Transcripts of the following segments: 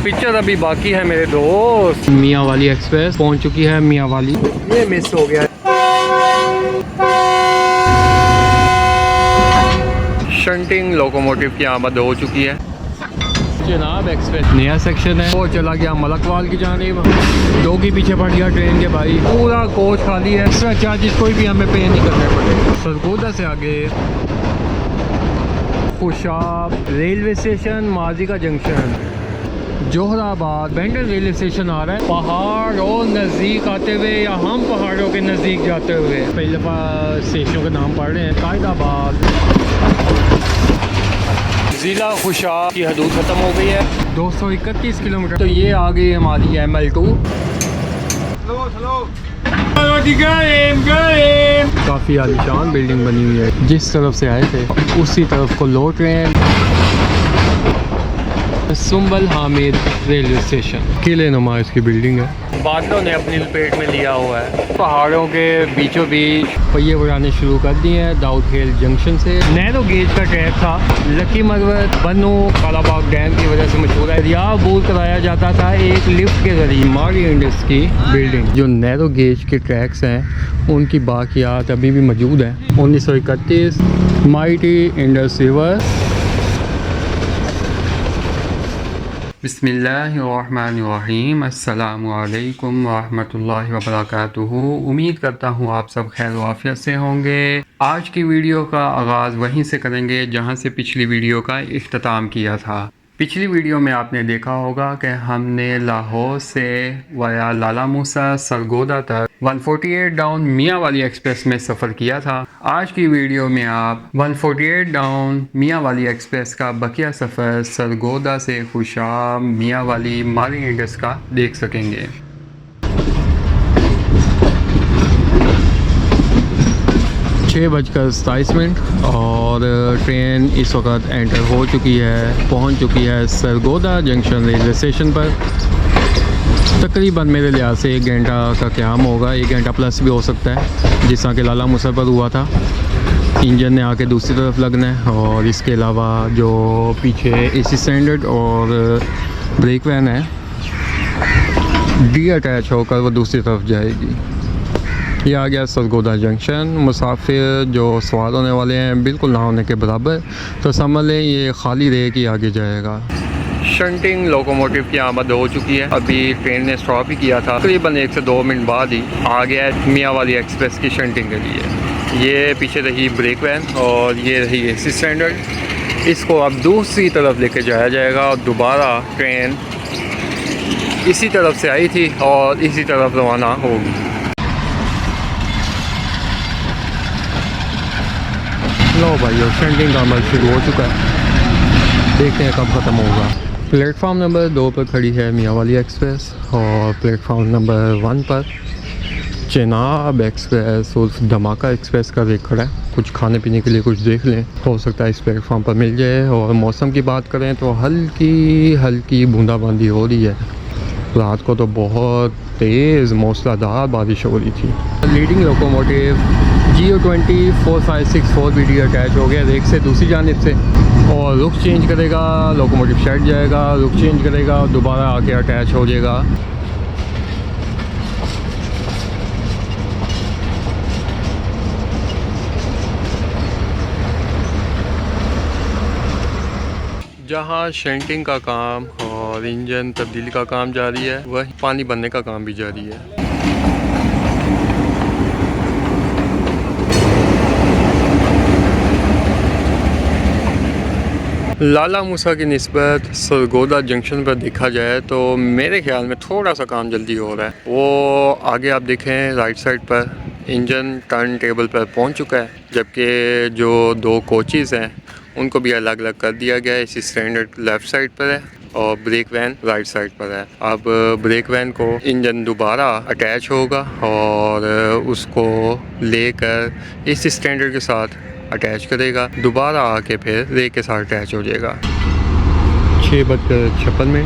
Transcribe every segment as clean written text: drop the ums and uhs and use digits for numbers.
Picture अभी बाकी है मेरे दोस्त। मियाँ वाली एक्सप्रेस पहुंच चुकी है। मियाँ वाली ये मिस हो गया। शंटिंग लोकोमोटिव की आमद हो चुकी है। जनाब एक्सप्रेस नया सेक्शन है। वो चला गया मलकवाल की जानिब। दो की पीछे पड़ गया ट्रेन के भाई। पूरा कोच खाली है। एक्स्ट्रा चार्जेस कोई भी हमें पे नहीं करने पड़े। सरगोदा से आगे खुशाब रेलवे स्टेशन, माजी का junction, Johrabad Bendal railway station आ रहा है। पहाड़ और नज़दीक आते हुए या हम पहाड़ों के नज़दीक जाते हुए पहली दफ़ा स्टेशनों के नाम पढ़ रहे हैं। कायदाबाद ज़िला खुशाब की हदूद ख़त्म हो गई है। 231 किलोमीटर। तो ये आ गई हमारी ML2। काफ़ी आलीशान बिल्डिंग बनी हुई है। जिस तरफ से आए थे उसी तरफ को लौट रहे हैं। सुंबल हामिद रेलवे स्टेशन किले नुमा इसकी बिल्डिंग है। बादलों ने अपनी लपेट में लिया हुआ है। पहाड़ों के बीचों बीच पहिए उड़ाने शुरू कर दिए हैं। दाऊद खेल जंक्शन से नैरो गेज का ट्रैक था। लकी मरवत बनो कालाबाग डैम की वजह से मशहूर है। या अबूर कराया जाता था एक लिफ्ट के जरिए। मारी इंडस की बिल्डिंग जो नैरो गेज के ट्रैक्स हैं उनकी बाकियात अभी भी मौजूद है। 1931 माइटी इंडस रिवर। बिस्मिल्लाहिर्रहमानिर्रहीम। अस्सलामुअलैकुम वरहमतुल्लाहि वबरकातुहू। उम्मीद करता हूँ आप सब खैर वाफियत से होंगे। आज की वीडियो का आगाज़ वहीं से करेंगे जहाँ से पिछली वीडियो का इख्तिताम किया था। पिछली वीडियो में आपने देखा होगा कि हमने लाहौर से वाया लाला मूसा सरगोदा तक 148 डाउन मियाँ वाली एक्सप्रेस में सफ़र किया था। आज की वीडियो में आप 148 डाउन मियाँ वाली एक्सप्रेस का बकिया सफ़र सरगोदा से खुशाब मियाँ वाली मारी इंडस का देख सकेंगे। 6:27 और ट्रेन इस वक्त एंटर हो चुकी है। पहुंच चुकी है सरगोदा जंक्शन रेलवे स्टेशन पर। तकरीबन मेरे लिहाज से 1 घंटा का क़याम होगा। 1 घंटा प्लस भी हो सकता है जिस तरह के लाला मूसा पर हुआ था। इंजन ने आके दूसरी तरफ लगना है और इसके अलावा जो पीछे AC स्टैंडर्ड और ब्रेक वैन है डी अटैच होकर वो दूसरी तरफ जाएगी। ये आ गया सरगोदा जंक्शन। मुसाफिर जो सवार होने वाले हैं बिल्कुल ना होने के बराबर, तो समझ लें ये खाली रह के आगे जाएगा। शंटिंग लोकोमोटिव की आमद हो चुकी है। अभी ट्रेन ने स्टॉप ही किया था। तकरीबन 1 से 2 मिनट बाद ही आ गया है मियाँ वाली एक्सप्रेस की शंटिंग के लिए। ये पीछे रही ब्रेक वैन और ये रही AC स्टैंडर्ड। इसको अब दूसरी तरफ लेके जाया जाएगा और दोबारा ट्रेन इसी तरफ से आई थी और इसी तरफ रवाना होगी। लो भाई शंटिंग का अमल शुरू हो चुका है। देखते हैं कब ख़त्म होगा। प्लेटफॉर्म नंबर 2 पर खड़ी है मियाँ वाली एक्सप्रेस और प्लेटफॉर्म नंबर 1 पर चेनाब एक्सप्रेस उर्फ धमाका एक्सप्रेस का वेट खड़ा है। कुछ खाने पीने के लिए कुछ देख लें, हो सकता है इस प्लेटफॉर्म पर मिल जाए। और मौसम की बात करें तो हल्की बूंदाबांदी हो रही है। रात को तो बहुत तेज़ मूसलाधार बारिश हो रही थी। Leading locomotive GO20 4564 BD attach हो गया रेक से दूसरी जानिब से और रुख चेंज करेगा। लोकोमोटिव साइड जाएगा, रुख चेंज करेगा और दोबारा आके अटैच हो जाएगा। जहाँ शंटिंग का काम और इंजन तब्दीली का काम जारी है, वही पानी भरने का काम भी जारी है। लाला मूसा की निस्बत सरगोदा जंक्शन पर देखा जाए तो मेरे ख्याल में थोड़ा सा काम जल्दी हो रहा है। वो आगे आप देखें राइट साइड पर इंजन टर्न टेबल पर पहुंच चुका है, जबकि जो 2 कोचेज़ हैं उनको भी अलग अलग कर दिया गया है। इसी स्टैंडर्ड लेफ़्ट साइड पर है और ब्रेक वैन राइट साइड पर है। अब ब्रेक वैन को इंजन दोबारा अटैच होगा और उसको लेकर इस स्टैंडर्ड के साथ अटैच करेगा, दोबारा आके फिर रेक के साथ अटैच हो जाएगा। 6:56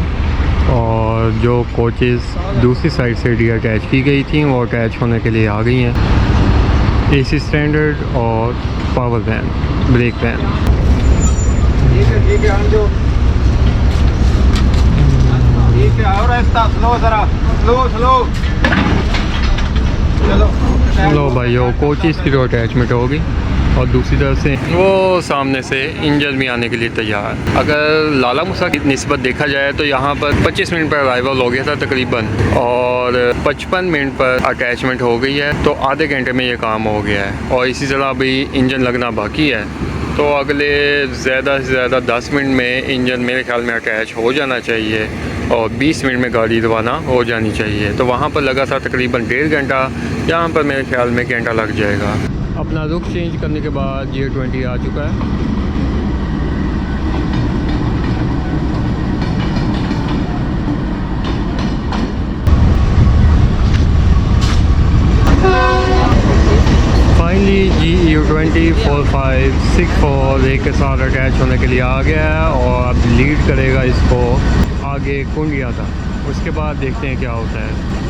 और जो कोचेज़ दूसरी साइड से डी अटैच की गई थी वो अटैच होने के लिए आ गई हैं। AC स्टैंडर्ड और पावर वैन ब्रेक वैन। नीचे आओ, रास्ता स्लो जरा, स्लो स्लो। चलो लो भाइयों, कोचिस की तो अटैचमेंट होगी और दूसरी तरफ से वो सामने से इंजन भी आने के लिए तैयार। अगर लाला मूसा की निस्बत देखा जाए तो यहाँ पर 25 मिनट पर अराइवल हो गया था तकरीबन, और 55 मिनट पर अटैचमेंट हो गई है, तो आधे घंटे में ये काम हो गया है। और इसी तरह अभी इंजन लगना बाकी है, तो अगले ज़्यादा से ज़्यादा 10 मिनट में इंजन मेरे ख्याल में अटैच हो जाना चाहिए और 20 मिनट में गाड़ी रवाना हो जानी चाहिए। तो वहाँ पर लगा था तकरीबन 1.5 घंटा, यहाँ पर मेरे ख्याल में घंटा लग जाएगा। अपना रुख चेंज करने के बाद G20 आ चुका है। फाइनली G20 4564 एक के साथ अटैच होने के लिए आ गया है और अब लीड करेगा इसको आगे कुंडिया तक। उसके बाद देखते हैं क्या होता है।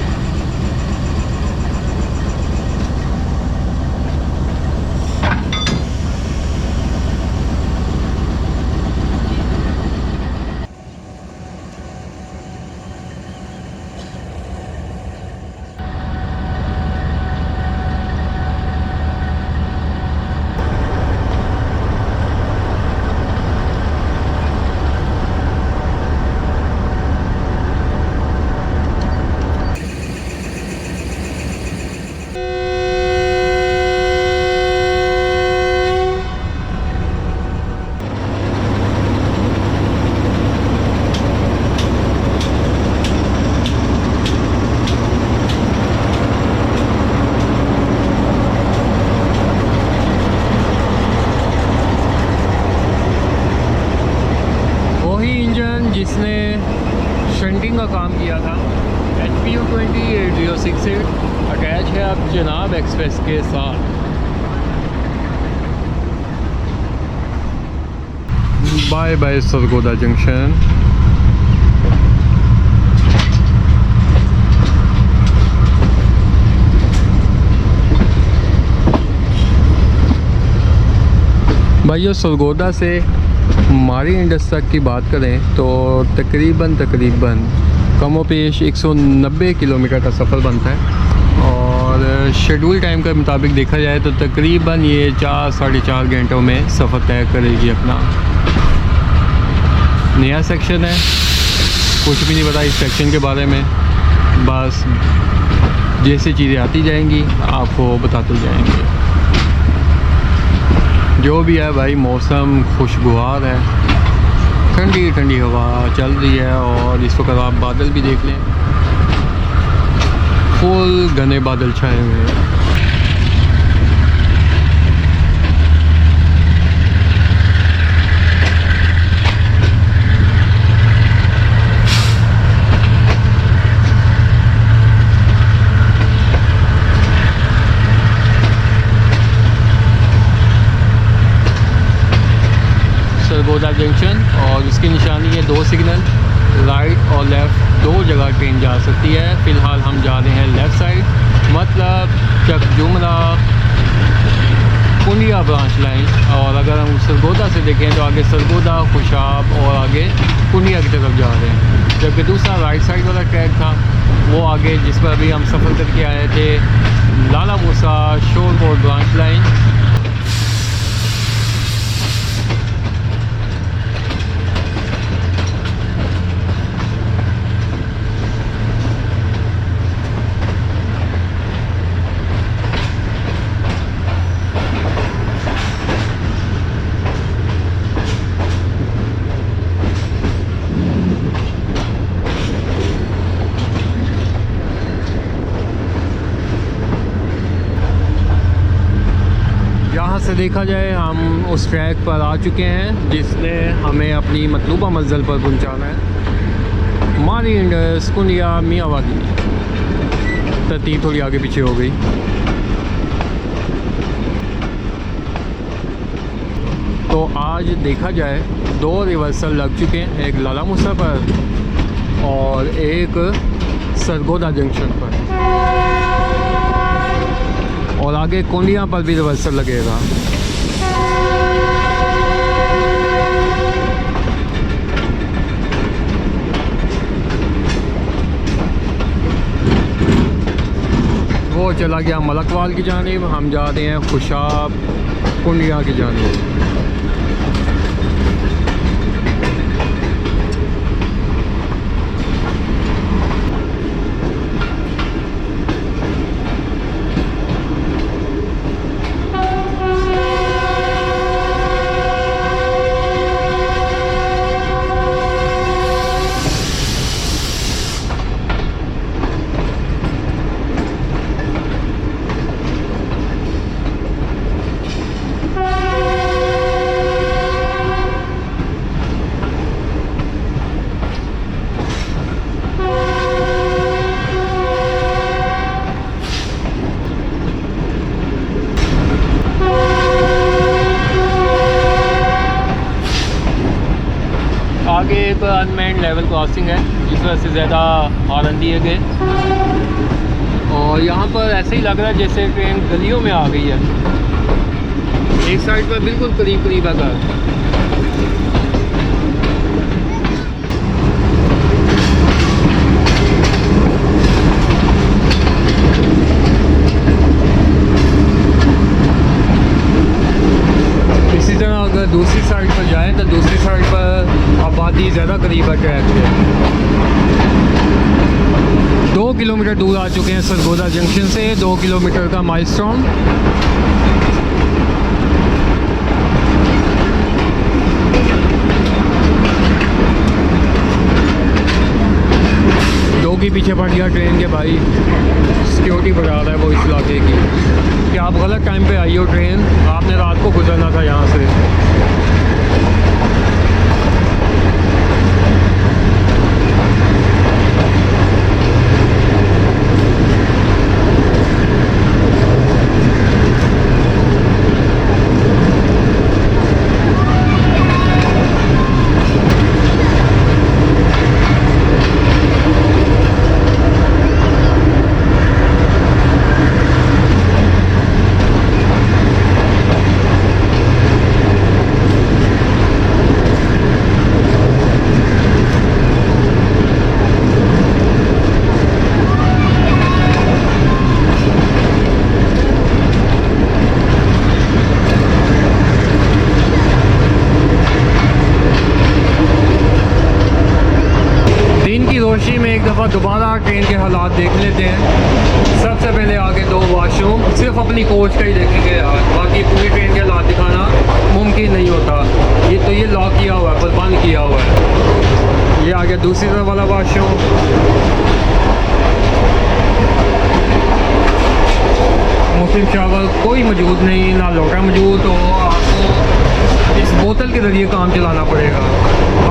जिसने शंटिंग का काम किया था, HPU20 8068 अटैच है अब जनाब एक्सप्रेस के साथ। Bye bye Sargodha junction. भाइयों, सरगोदा से मारी इंडस तक की बात करें तो तकरीबन कमोपेश 190 किलोमीटर का सफ़र बनता है, और शेड्यूल टाइम के मुताबिक देखा जाए तो तकरीबन ये 4-4.5 घंटों में सफ़र तय करेगी अपना। नया सेक्शन है, कुछ भी नहीं पता इस सेक्शन के बारे में, बस जैसे चीज़ें आती जाएंगी आपको बताते जाएंगे। जो भी है भाई, मौसम खुशगवार है, ठंडी ठंडी हवा चल रही है, और इस वक्त आप बादल भी देख लें, फुल घने बादल छाए हुए हैं। सरगोदा जंक्शन, और इसकी निशानी है 2 सिग्नल, राइट और लेफ़्ट 2 जगह ट्रेन जा सकती है। फ़िलहाल हम जा रहे हैं लेफ़्ट साइड, मतलब चकजुमरा कुंडिया ब्रांच लाइन। और अगर हम सरगोदा से देखें तो आगे सरगोदा, खुशाब और आगे कुंडिया की तरफ जा रहे हैं। जबकि दूसरा राइट साइड वाला ट्रैक था वो आगे, जिस पर अभी हम सफ़र करके आए थे, लाला मूसा शोरकोट ब्रांच लाइन। से देखा जाए हम उस ट्रैक पर आ चुके हैं जिसने हमें अपनी मतलूबा मंजिल पर पहुंचाना है। मारी इंडस कुंडिया मियावाकी। तरतीब थोड़ी आगे पीछे हो गई। तो आज देखा जाए 2 रिवर्सल लग चुके हैं, एक लाला मूसा पर और एक सरगोदा जंक्शन पर, और आगे कुंडिया पर भी रिवर्सल लगेगा। वो चला गया मलकवाल की जानिब, हम जा रहे हैं खुशाब कुंडिया की जानिब। आगे एक अनमेंड लेवल क्रॉसिंग है जिस वजह से ज़्यादा हॉर्न दिए गए, और यहाँ पर ऐसे ही लग रहा है जैसे ट्रेन गलियों में आ गई है। एक साइड पर बिल्कुल करीब करीब है घर। इसी तरह अगर दूसरी साइड पर जाएं तो दूसरी साइड पर आबादी ज़्यादा करीब है ट्रैक के। 2 किलोमीटर दूर आ चुके हैं सरगोदा जंक्शन से, 2 किलोमीटर का माइलस्टोन। दो की पीछे पड़ गया ट्रेन के भाई, सिक्योरिटी बढ़ा रहा है वो इस इलाके की कि आप गलत टाइम पे आई हो ट्रेन, आपने रात को गुजरना था यहाँ से। रोशनी में एक दफ़ा दोबारा ट्रेन के हालात देख लेते हैं। सबसे पहले आगे 2 वॉशरूम, सिर्फ अपनी कोच का ही देखेंगे यार, बाकी पूरी ट्रेन के हालात दिखाना मुमकिन नहीं होता। ये लॉक किया हुआ है, पर बंद किया हुआ है। ये आ गया दूसरी तरफ वाला वॉशरूम। मुस्लिम शावर कोई मौजूद नहीं, ना लोटा मौजूद, तो आपको इस बोतल के ज़रिए काम चलाना पड़ेगा।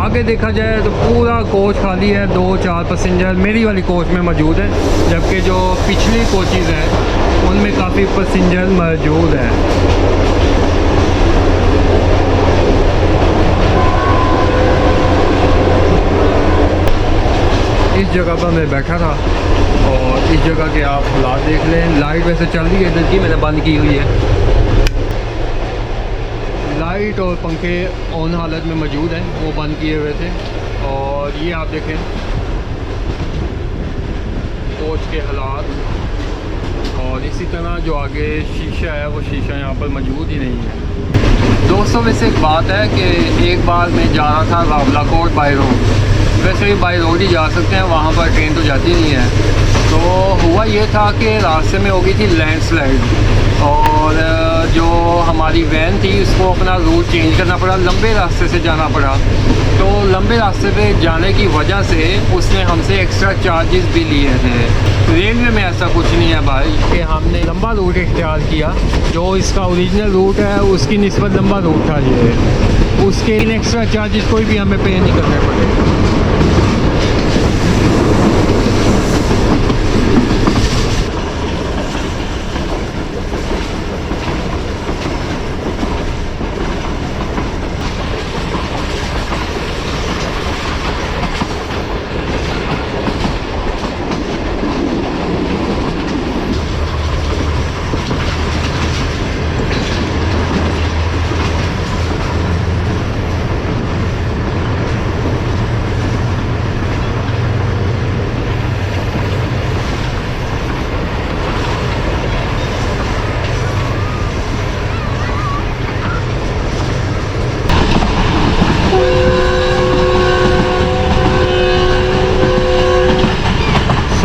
आगे देखा जाए तो पूरा कोच खाली है, 2-4 पैसेंजर मेरी वाली कोच में मौजूद है, जबकि जो पिछली कोचेज़ हैं उनमें काफ़ी पैसेंजर मौजूद हैं। इस जगह पर मैं बैठा था और इस जगह के आप हालात देख लें। लाइट वैसे चल रही है इधर की, मैंने बंद की हुई है। लाइट और पंखे ऑन हालत में मौजूद हैं, वो बंद किए हुए थे। और ये आप देखें कोच के हालात, और इसी तरह जो आगे शीशा है वो शीशा यहाँ पर मौजूद ही नहीं है। दोस्तों वैसे एक बात है कि एक बार मैं जा रहा था रावलाकोट बाई रोड, वैसे भी बाई रोड ही जा सकते हैं, वहाँ पर ट्रेन तो जाती नहीं है। तो हुआ ये था कि रास्ते में हो गई थी लैंडस्लाइड, और जो हमारी वैन थी उसको अपना रूट चेंज करना पड़ा, लंबे रास्ते से जाना पड़ा। तो लंबे रास्ते पे जाने की वजह से उसने हमसे एक्स्ट्रा चार्जेस भी लिए थे। रेलवे में ऐसा कुछ नहीं है भाई कि हमने लंबा रूट इख्तियार किया, जो इसका ओरिजिनल रूट है उसकी निस्बत लंबा रूट था ये, उसके इन एक्स्ट्रा चार्जेस कोई भी हमें पे नहीं करने पड़े।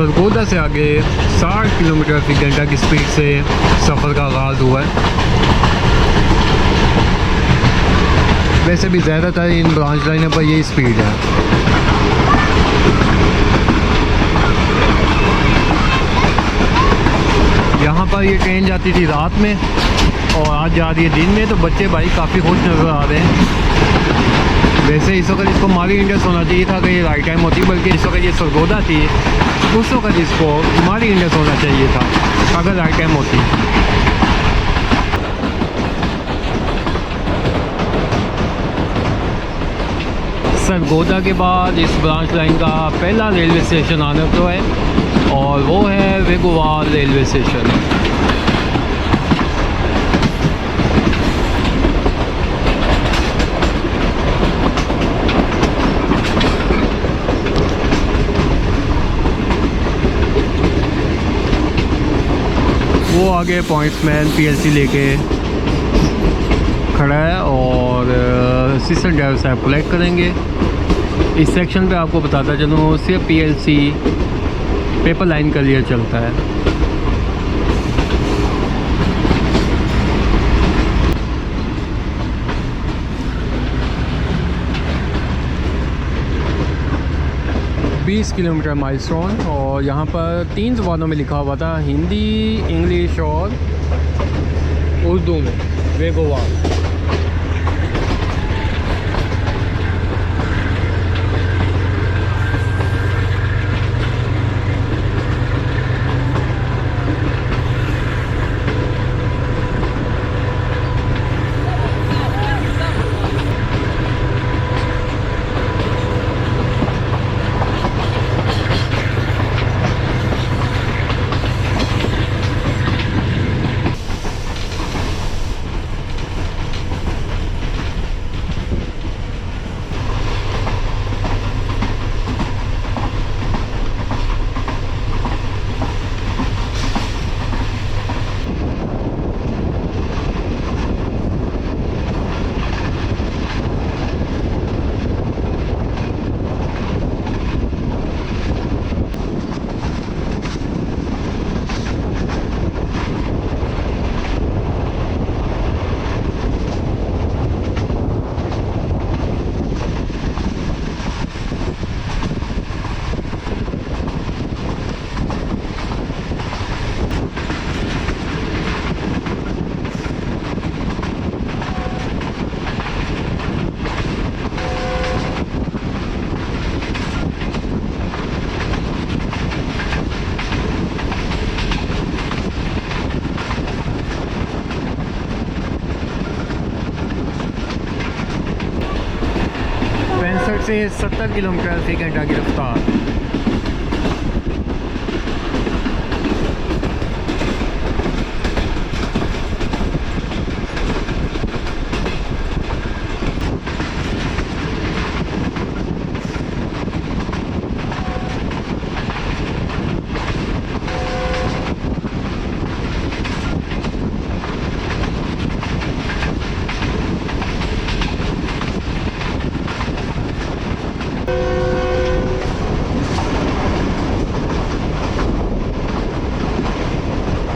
सरगोदा से आगे 60 किलोमीटर फी घंटा की स्पीड से सफ़र का आगाज़ हुआ है। वैसे भी ज़्यादातर इन ब्रांच लाइनों पर यही स्पीड है। यहाँ पर ये ट्रेन जाती थी रात में और आज जा रही है दिन में, तो बच्चे भाई काफ़ी खुश नज़र आ रहे हैं। वैसे इस वक्त इसको माली इंडस होना चाहिए था कि ये राइट टाइम होती, बल्कि इस वक्त ये सरगोदा थी, उस वक्त इसको माली इंडस होना चाहिए था अगर राइट टाइम होती। सरगोदा के बाद इस ब्रांच लाइन का पहला रेलवे स्टेशन आने तो है और वो है वेगोवाल रेलवे स्टेशन। वो आगे पॉइंट्समैन पीएलसी लेके खड़ा है और असिस्टेंट ड्राइवर साहब कलेक्ट करेंगे। इस सेक्शन पे आपको बताता चलूँ सिर्फ पीएलसी पेपर लाइन का लिए चलता है। बीस किलोमीटर माइलस्टोन और यहाँ पर 3 ज़बानों में लिखा हुआ था, हिंदी, इंग्लिश और उर्दू में, वेगोवाल। से 70 किलोमीटर फी घंटा की रफ्तार।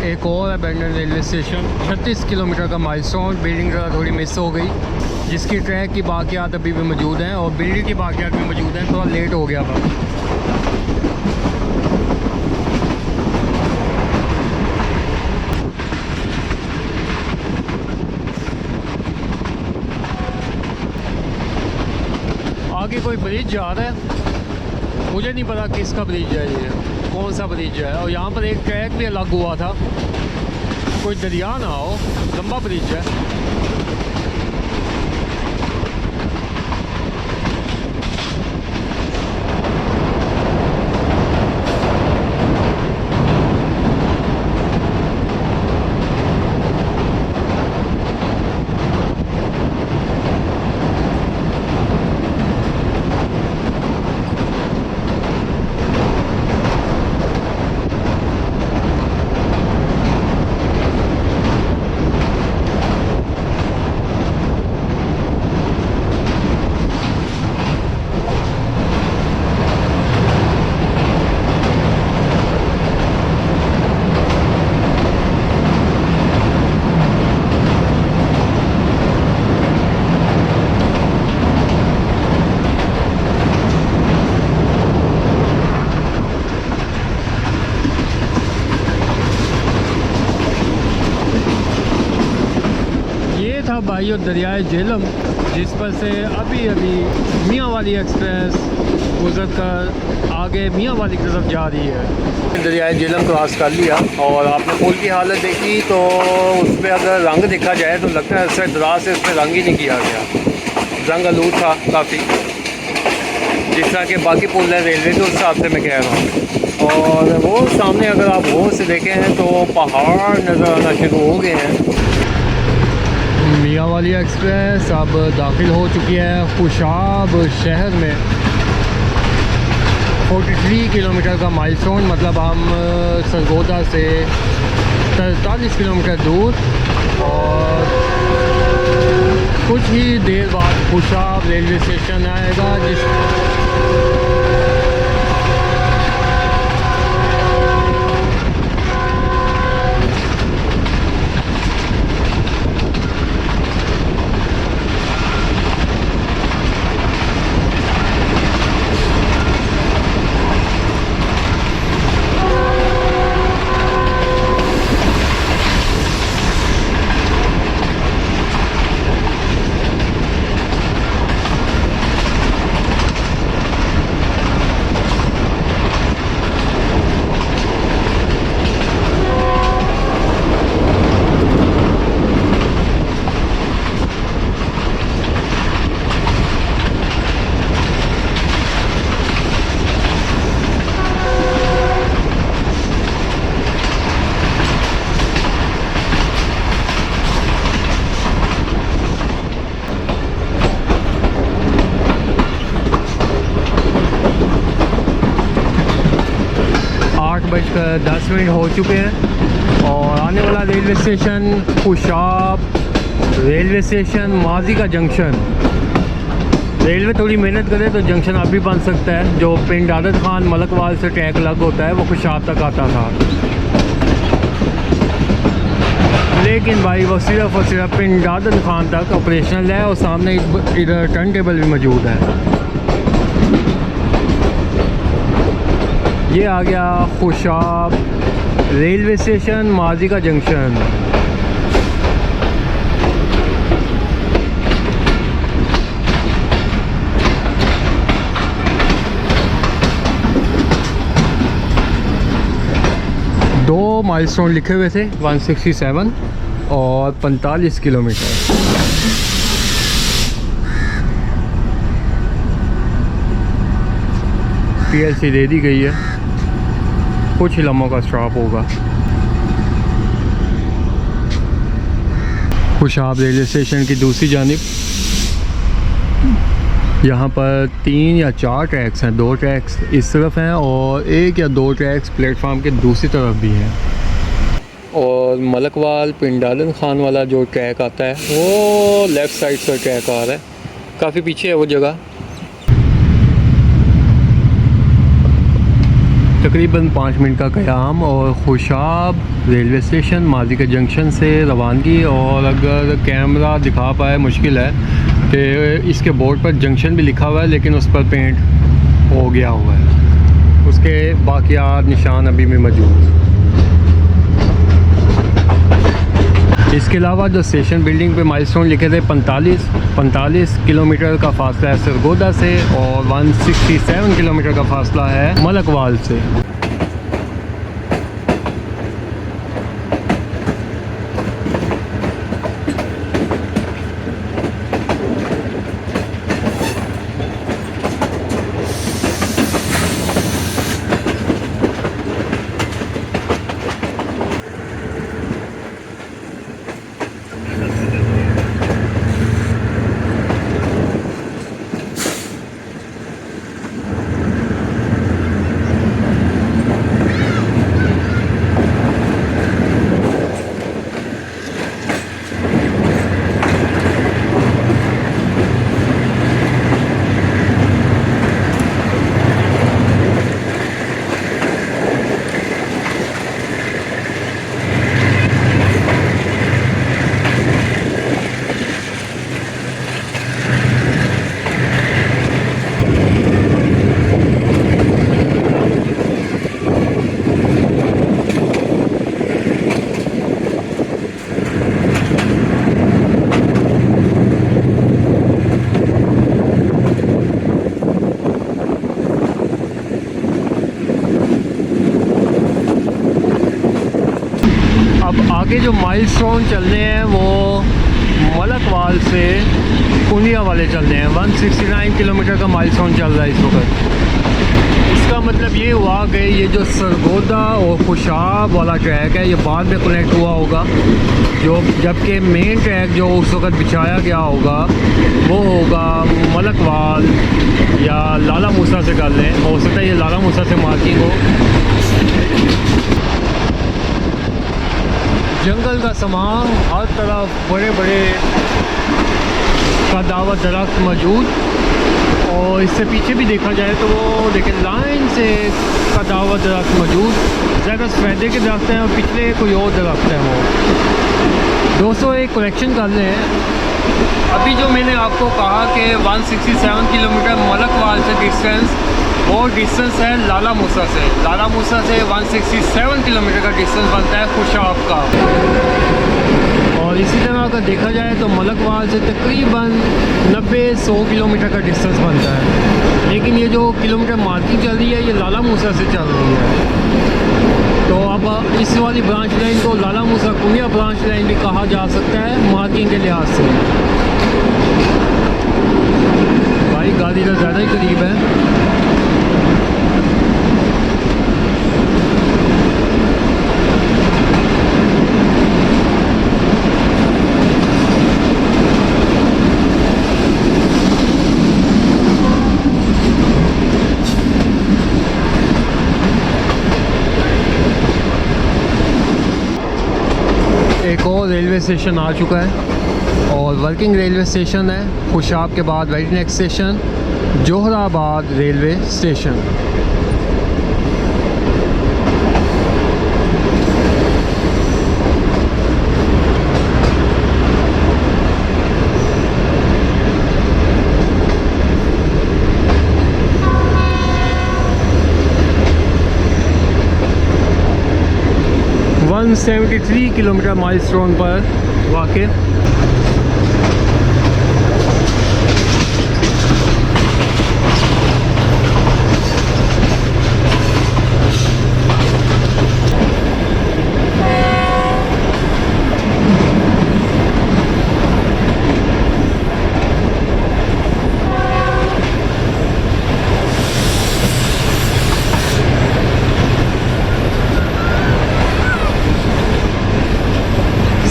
एक और अबैंडन रेलवे स्टेशन, 36 किलोमीटर का माइलस्टोन। बिल्डिंग ज़रा थोड़ी मिस हो गई, जिसकी ट्रैक की बाकियात अभी भी मौजूद हैं और बिल्डिंग की बाकियात भी मौजूद हैं। थोड़ा लेट हो गया था। आगे कोई ब्रिज जा रहा है, मुझे नहीं पता किसका ब्रिज है, ये कौन सा ब्रिज है। और यहाँ पर एक ट्रैक भी अलग हुआ था, कोई दरिया ना हो, लंबा ब्रिज है। भाइयों दरियाए झेलम, जिस पर से अभी अभी मियाँ वाली एक्सप्रेस गुजर कर आगे मियाँ वाली की तरफ जा रही है। दरियाए झेलम क्रॉस कर लिया और आपने पुल की हालत देखी तो उस पर अगर रंग देखा जाए तो लगता है इससे दराज से इसमें रंग ही नहीं किया गया, रंग आलूद था काफ़ी, जिस तरह के बाकी पुल है रेलवे के उस हिसाब से मैं कह रहा हूँ। और वो सामने अगर आप गौर से देखें हैं तो पहाड़ नज़र आना शुरू हो गए हैं। मियाँ वाली एक्सप्रेस अब दाखिल हो चुकी है खुशाब शहर में। 43 किलोमीटर का माइलस्टोन, मतलब हम सरगोदा से 43 किलोमीटर दूर, और कुछ ही देर बाद खुशाब रेलवे स्टेशन आएगा, जिस 8:10 हो चुके हैं और आने वाला railway station Khushab railway station, माजी का जंक्शन। रेलवे थोड़ी मेहनत करे तो जंक्शन अब भी बन सकता है। जो पिंड आदत खान मलकवाल से ट्रैक अलग होता है वो खुशाब तक आता था, लेकिन भाई वो सिर्फ और सिर्फ पिंड आदत खान तक ऑपरेशनल है और सामने इधर टर्न टेबल भी मौजूद है। ये आ गया खुशाब रेलवे स्टेशन, माजी का जंक्शन। दो माइलस्टोन लिखे हुए थे, 167 और 45 किलोमीटर। PLC दे दी गई है, कुछ ही लम्हों का स्टॉप होगा। खुशाब रेलवे स्टेशन की दूसरी जानिब यहाँ पर 3 या 4 ट्रैक्स हैं। 2 ट्रैक्स इस तरफ हैं और 1 या 2 ट्रैक्स प्लेटफार्म के दूसरी तरफ भी हैं। और मलकवाल पिंडालन खान वाला जो ट्रैक आता है वो लेफ़्ट साइड से ट्रैक आ रहा है, काफ़ी पीछे है वो जगह। तकरीबन 5 मिनट का क़याम और खुशाब रेलवे स्टेशन, माजी के जंक्शन से रवानगी। और अगर कैमरा दिखा पाए, मुश्किल है कि इसके बोर्ड पर जंक्शन भी लिखा हुआ है लेकिन उस पर पेंट हो गया हुआ है, उसके बाकियात निशान अभी भी मौजूद। इसके अलावा जो स्टेशन बिल्डिंग पे माइलस्टोन लिखे थे 45 किलोमीटर का फासला है सरगोदा से और 167 किलोमीटर का फासला है मलकवाल से। अब आगे जो माइलस्टोन चलने हैं वो मलकवाल से कुंडिया वाले चलने हैं। 169 किलोमीटर का माइलस्टोन चल रहा है इस वक्त। इसका मतलब ये हुआ कि ये जो सरगोदा और खुशाब वाला ट्रैक है ये बाद में कनेक्ट हुआ होगा, जो जबकि मेन ट्रैक जो उस वक्त बिछाया गया होगा वो होगा मलकवाल या लाला मूसा से कर लें। हो सकता है ये लाला मूसा से मार्किंग हो। जंगल का सामान, हर तरफ बड़े बड़े कदावर दरख्त मौजूद, और इससे पीछे भी देखा जाए तो वो लेकिन लाइन से कदावर दरख्त मौजूद। ज़्यादा सफ़ेदे के दरख्त हैं और पिछले कोई और दरख्त हैं। वो दोस्तों एक कलेक्शन कर रहे हैं। अभी जो मैंने आपको कहा कि 167 किलोमीटर मलकवाल से डिस्टेंस, वो डिस्टेंस है लाला मूसा से। लाला मूसा से 167 किलोमीटर का डिस्टेंस बनता है खुशाब का। और इसी तरह अगर देखा जाए तो मलकवाल से तकरीबन 90-100 किलोमीटर का डिस्टेंस बनता है। लेकिन ये जो किलोमीटर मार्किंग चल रही है ये लाला मूसा से चल रही है। तो अब इस वाली ब्रांच लाइन को लाला मूसा कुंडिया ब्रांच लाइन भी कहा जा सकता है मार्किंग के लिहाज से। भाई गाड़ी तो ज़्यादा ही करीब है। एक और रेलवे स्टेशन आ चुका है और वर्किंग रेलवे स्टेशन है। खुशाब के बाद very next station Johrabad railway station. One 173 kilometre milestone पर वाक़।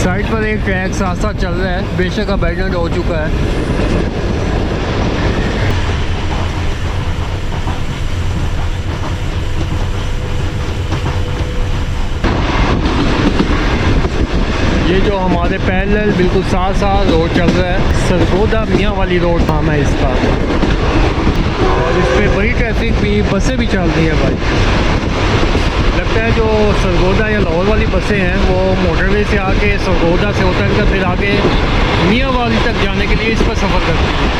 साइड पर एक ट्रैक साथ साथ चल रहा है, बेशक अबैंडन हो चुका है। ये जो हमारे पैरेलल बिल्कुल साथ साथ रोड चल रहा है, सरगोदा मियाँ वाली रोड नाम है इसका। और इस पर बड़ी ट्रैफिक भी, बसें भी चल रही है भाई। लगता है जो सरगोदा या लाहौर वाली बसें हैं वो मोटरवे से आके सरगोदा से उतर कर फिर आगे मियाँ वाली तक जाने के लिए इस पर सफ़र करती हैं।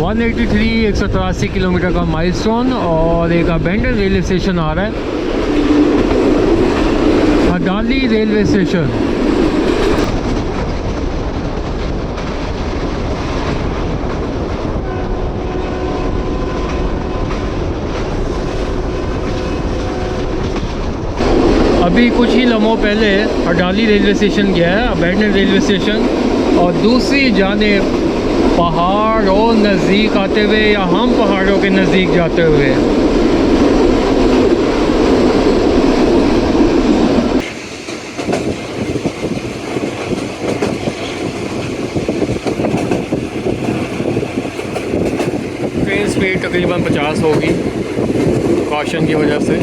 वन 183 किलोमीटर का माइलस्टोन और एक अबैंडन रेलवे स्टेशन आ रहा है, हडाली रेलवे स्टेशन। अभी कुछ ही लम्हों पहले हडाली रेलवे स्टेशन गया है, अबैंडन रेलवे स्टेशन, और दूसरी जानिब पहाड़ों नज़दीक आते हुए या हम पहाड़ों के नज़दीक जाते हुए। ट्रेन स्पीड तकरीबन 50 होगी कॉशन की वजह से।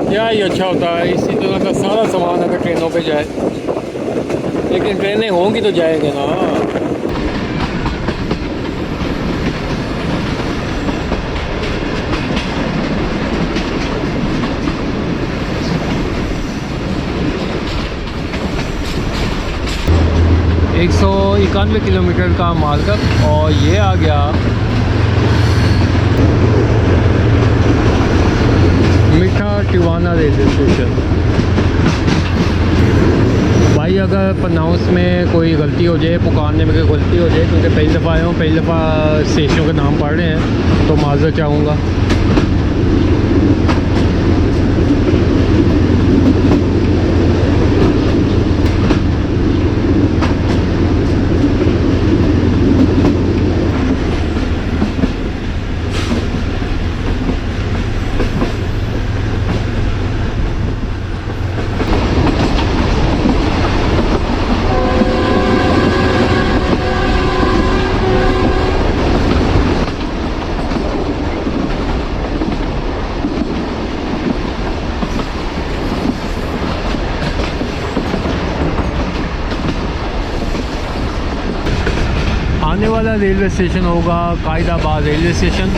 क्या ही अच्छा होता है, इसी तरह का सारा सामान अगर ट्रेनों पे जाए, लेकिन ट्रेनें होंगी तो जाएंगे ना। 191 किलोमीटर का मार्कअप। और ये आ गया मीठा टिवाना रेलवे स्टेशन। भाई अगर प्रोनाउंस में कोई गलती हो जाए, पुकारने में कोई गलती हो जाए, क्योंकि पहली दफ़ा आया हूँ, पहली दफ़ा स्टेशनों के नाम पढ़ रहे हैं, तो माज़रत चाहूँगा। आने वाला रेलवे स्टेशन होगा कायदाबाद रेलवे स्टेशन,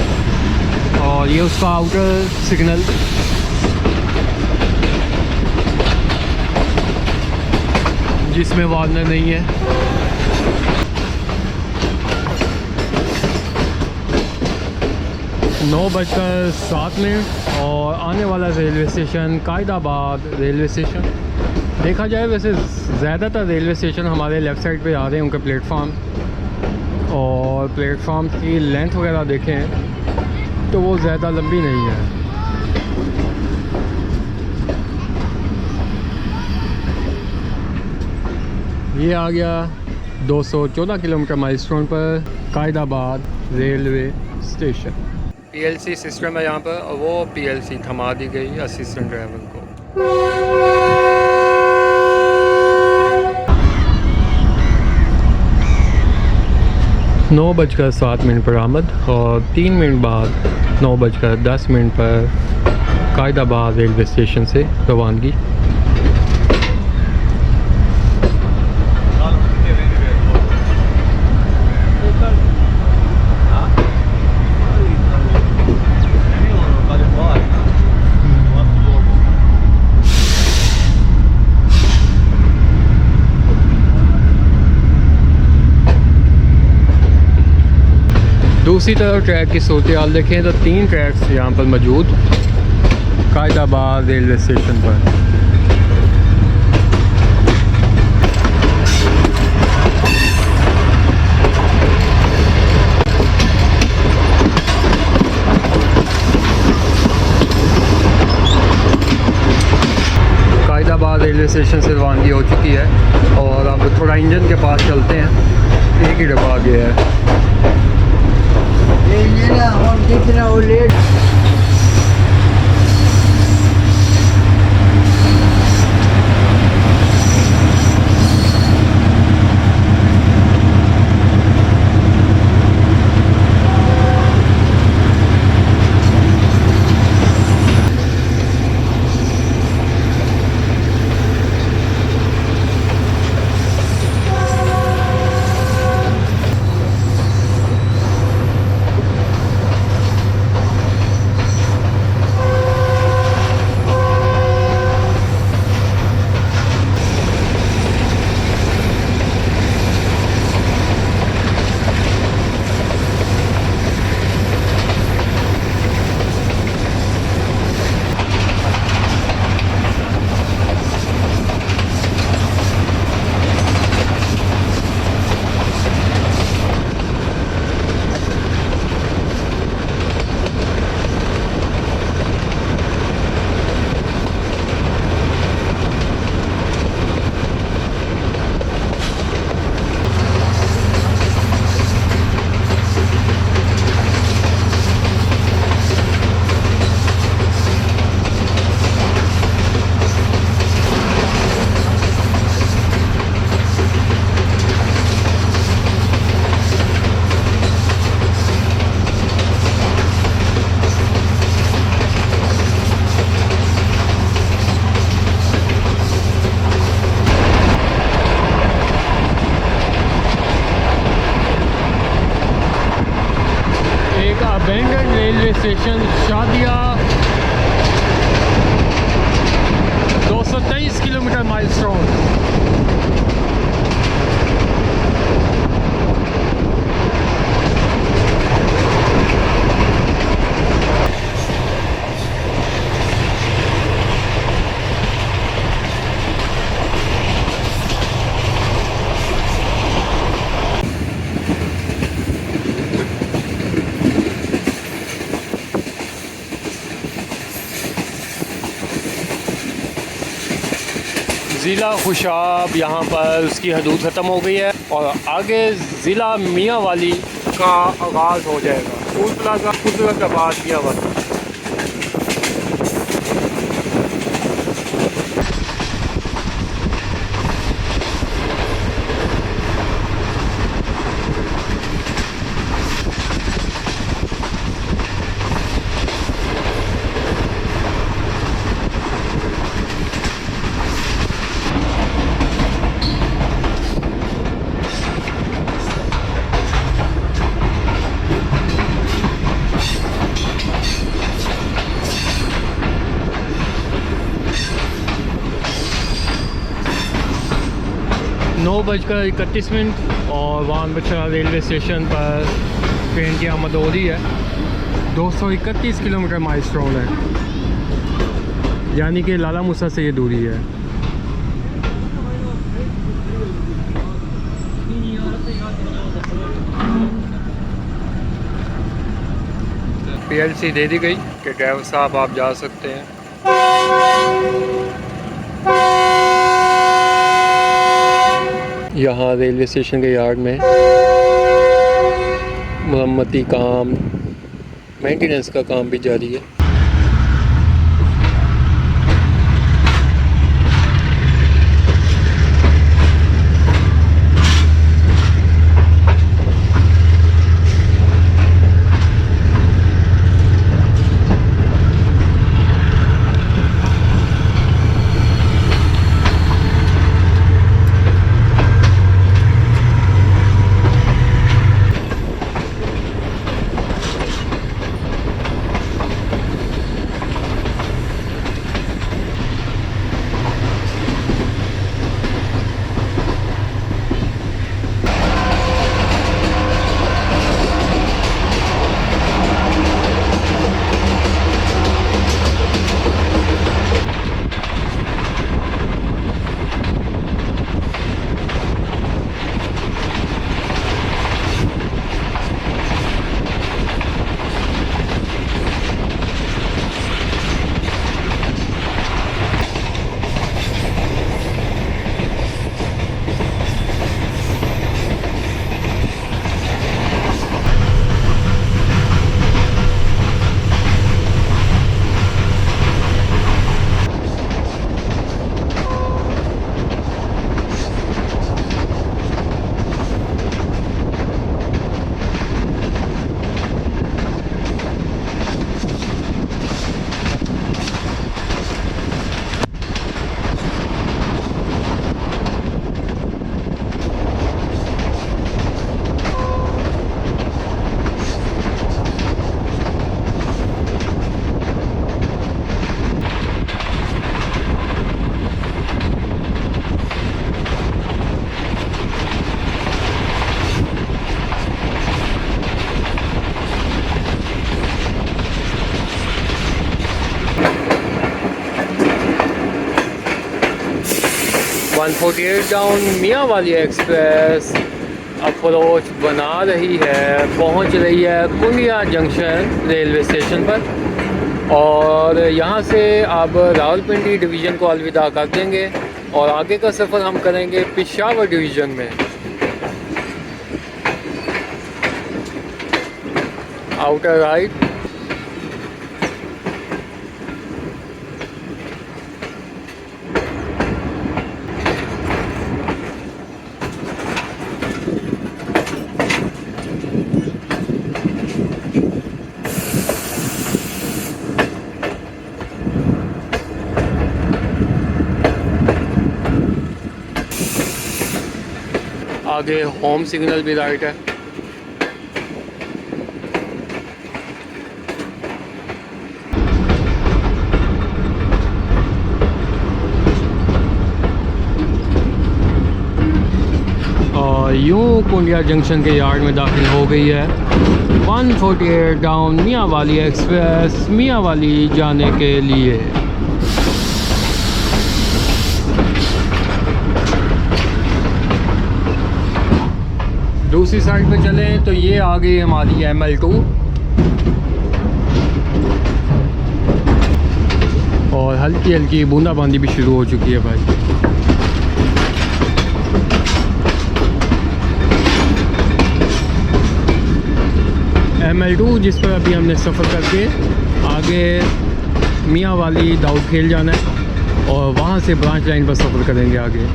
और ये उसका आउटर सिग्नल। जिसमें वार्नर नहीं है। नौ बजकर 7 और आने वाला railway station Qaidabad railway station. देखा जाए वैसे ज़्यादातर रेलवे स्टेशन हमारे लेफ़्ट साइड पे आ रहे हैं उनके प्लेटफॉर्म, और प्लेटफॉर्म की लेंथ वगैरह देखें तो वो ज़्यादा लंबी नहीं है। ये आ गया 214 किलोमीटर माइलस्टोन पर Qaidabad railway station. PLC system है यहाँ पर, और वो पीएलसी थमा दी गई असिस्टेंट ड्राइवर को। 9:07 पर आमद, और 3 मिनट बाद 9:10 पर कायदाबाद रेलवे स्टेशन से रवानगी। दूसरी तरफ ट्रैक की सूरत हाल देखें तो 3 ट्रैक्स यहाँ पर मौजूद कायदाबाद रेलवे स्टेशन पर। कायदाबाद रेलवे स्टेशन से रवानगी हो चुकी है, और अब थोड़ा इंजन के पास चलते हैं। एक ही डब्बा आ गया है। लेट railway station Shadia 223 kilometre milestone. ज़िला खुशाब यहाँ पर उसकी हदूद ख़त्म हो गई है और आगे ज़िला मियाँ वाली का आगाज़ हो जाएगा। टूल प्लाजा खुजरत के बाद मियाँ वाली। नौ बजकर 31 और वान बछड़ा रेलवे स्टेशन पर ट्रेन की आमद हो रही है। 231 किलोमीटर माइलस्टोन है, यानी कि लाला मूसा से ये दूरी है। PLC दे दी गई कि ड्राइवर साहब आप जा सकते हैं। यहाँ रेलवे स्टेशन के यार्ड में मरम्मती काम, मेंटेनेंस का काम भी जारी है। डाउन मियाँ वाली एक्सप्रेस अप्रोच बना रही है, पहुंच रही है कुंडिया जंक्शन रेलवे स्टेशन पर और यहाँ से अब रावलपिंडी डिवीज़न को अलविदा कर देंगे और आगे का सफ़र हम करेंगे पेशावर डिवीज़न में। आउटर राइट आगे होम सिग्नल भी राइट है। और यूँ कुंडिया जंक्शन के यार्ड में दाखिल हो गई है 148 डाउन मियाँ वाली एक्सप्रेस मियाँ वाली जाने के लिए। दूसरी साइड पे चलें तो ये आ गई हमारी ML2 और हल्की हल्की बूंदाबांदी भी शुरू हो चुकी है भाई। ML2 जिस पर अभी हमने सफ़र करके आगे मियाँ वाली दाऊद खेल जाना है और वहाँ से ब्रांच लाइन पर सफ़र करेंगे आगे।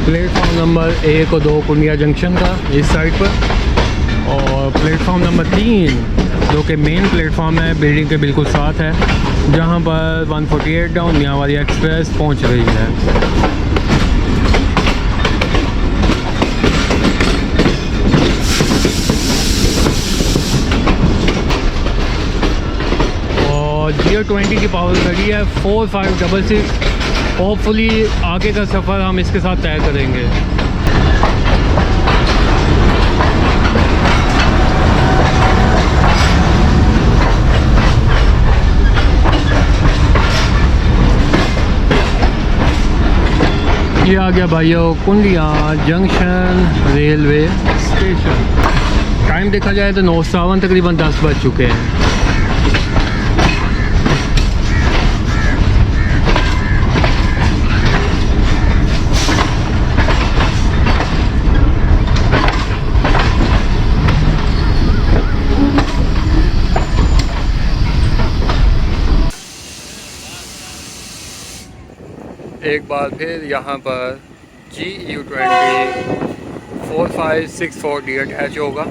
प्लेटफॉर्म नंबर 1 और 2 कुंडिया जंक्शन का इस साइड पर, और प्लेटफॉर्म नंबर 3 जो कि मेन प्लेटफॉर्म है बिल्डिंग के बिल्कुल साथ है, जहां पर 148 डाउन मियाँ वाली एक्सप्रेस पहुंच रही है। और GR20 की पावर गाड़ी है 4566। होपफुली आगे का सफ़र हम इसके साथ तय करेंगे। ये आ गया भाइयों कुंडिया जंक्शन रेलवे स्टेशन। टाइम देखा जाए तो 9:07 तकरीबन 10 बज चुके हैं। एक बार फिर यहाँ पर GU20 4564D अटैच होगा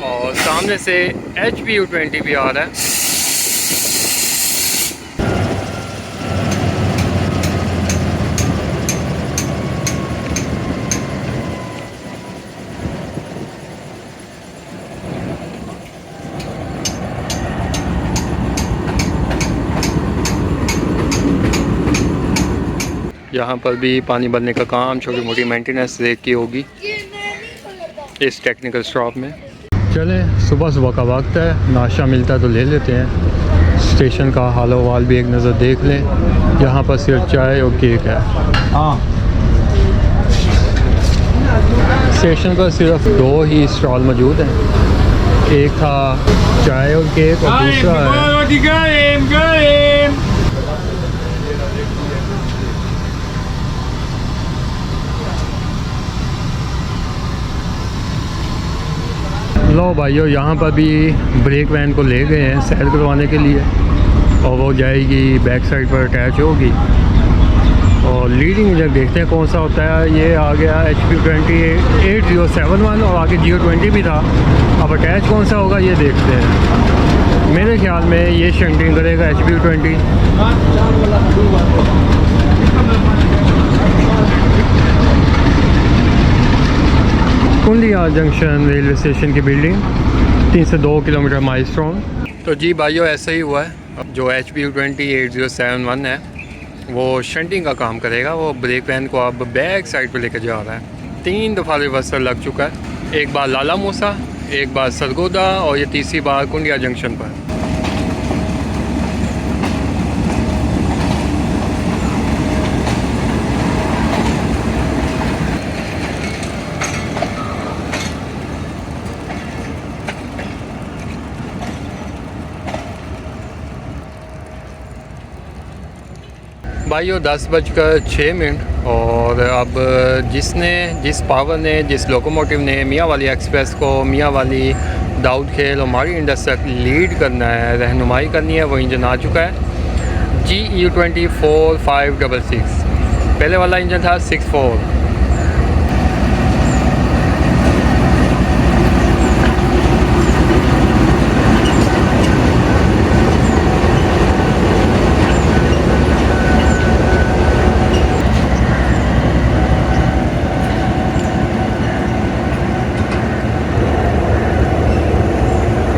और सामने से HBU20 भी आ रहा है। यहाँ पर भी पानी भरने का काम, छोटी मोटी मेंटेनेंस रेक की होगी इस टेक्निकल स्टॉप में। चलें, सुबह सुबह का वक्त है, नाश्ता मिलता है तो ले लेते हैं। स्टेशन का हाल वाल भी एक नज़र देख लें। यहाँ पर सिर्फ चाय और केक है। हाँ, स्टेशन पर सिर्फ 2 ही स्टॉल मौजूद हैं। एक था चाय और केक और दूसरा है लो भाइयों, यहाँ पर भी ब्रेक वैन को ले गए हैं सैर करवाने के लिए और वो जाएगी बैक साइड पर अटैच होगी। और लीडिंग इंजन देखते हैं कौन सा होता है। ये आ गया HB20 8071 और आगे GU20 भी था। अब अटैच कौन सा होगा ये देखते हैं। मेरे ख्याल में ये शंटिंग करेगा HB20। कुंडिया जंक्शन रेलवे स्टेशन की बिल्डिंग 3 से 2 किलोमीटर माइलस्टोन। तो जी भाइयों, ऐसा ही हुआ है। जो HB20 8071 है वो शंटिंग का काम करेगा। वो ब्रेक वैन को अब बैक साइड पे लेकर जा रहा है। 3 दफ़ा रिवर्सल लग चुका है, एक बार लाला मूसा, एक बार सरगोदा और ये तीसरी बार कुंडिया जंक्शन पर। भाइयों 10:06 और अब जिस पावर ने, जिस लोकोमोटिव ने मियाँ वाली एक्सप्रेस को मियाँ वाली दाऊद खेल और मारी इंडस्ट्री तक लीड करना है, रहनुमाई करनी है, वो इंजन आ चुका है GU20 4566। पहले वाला इंजन था 64।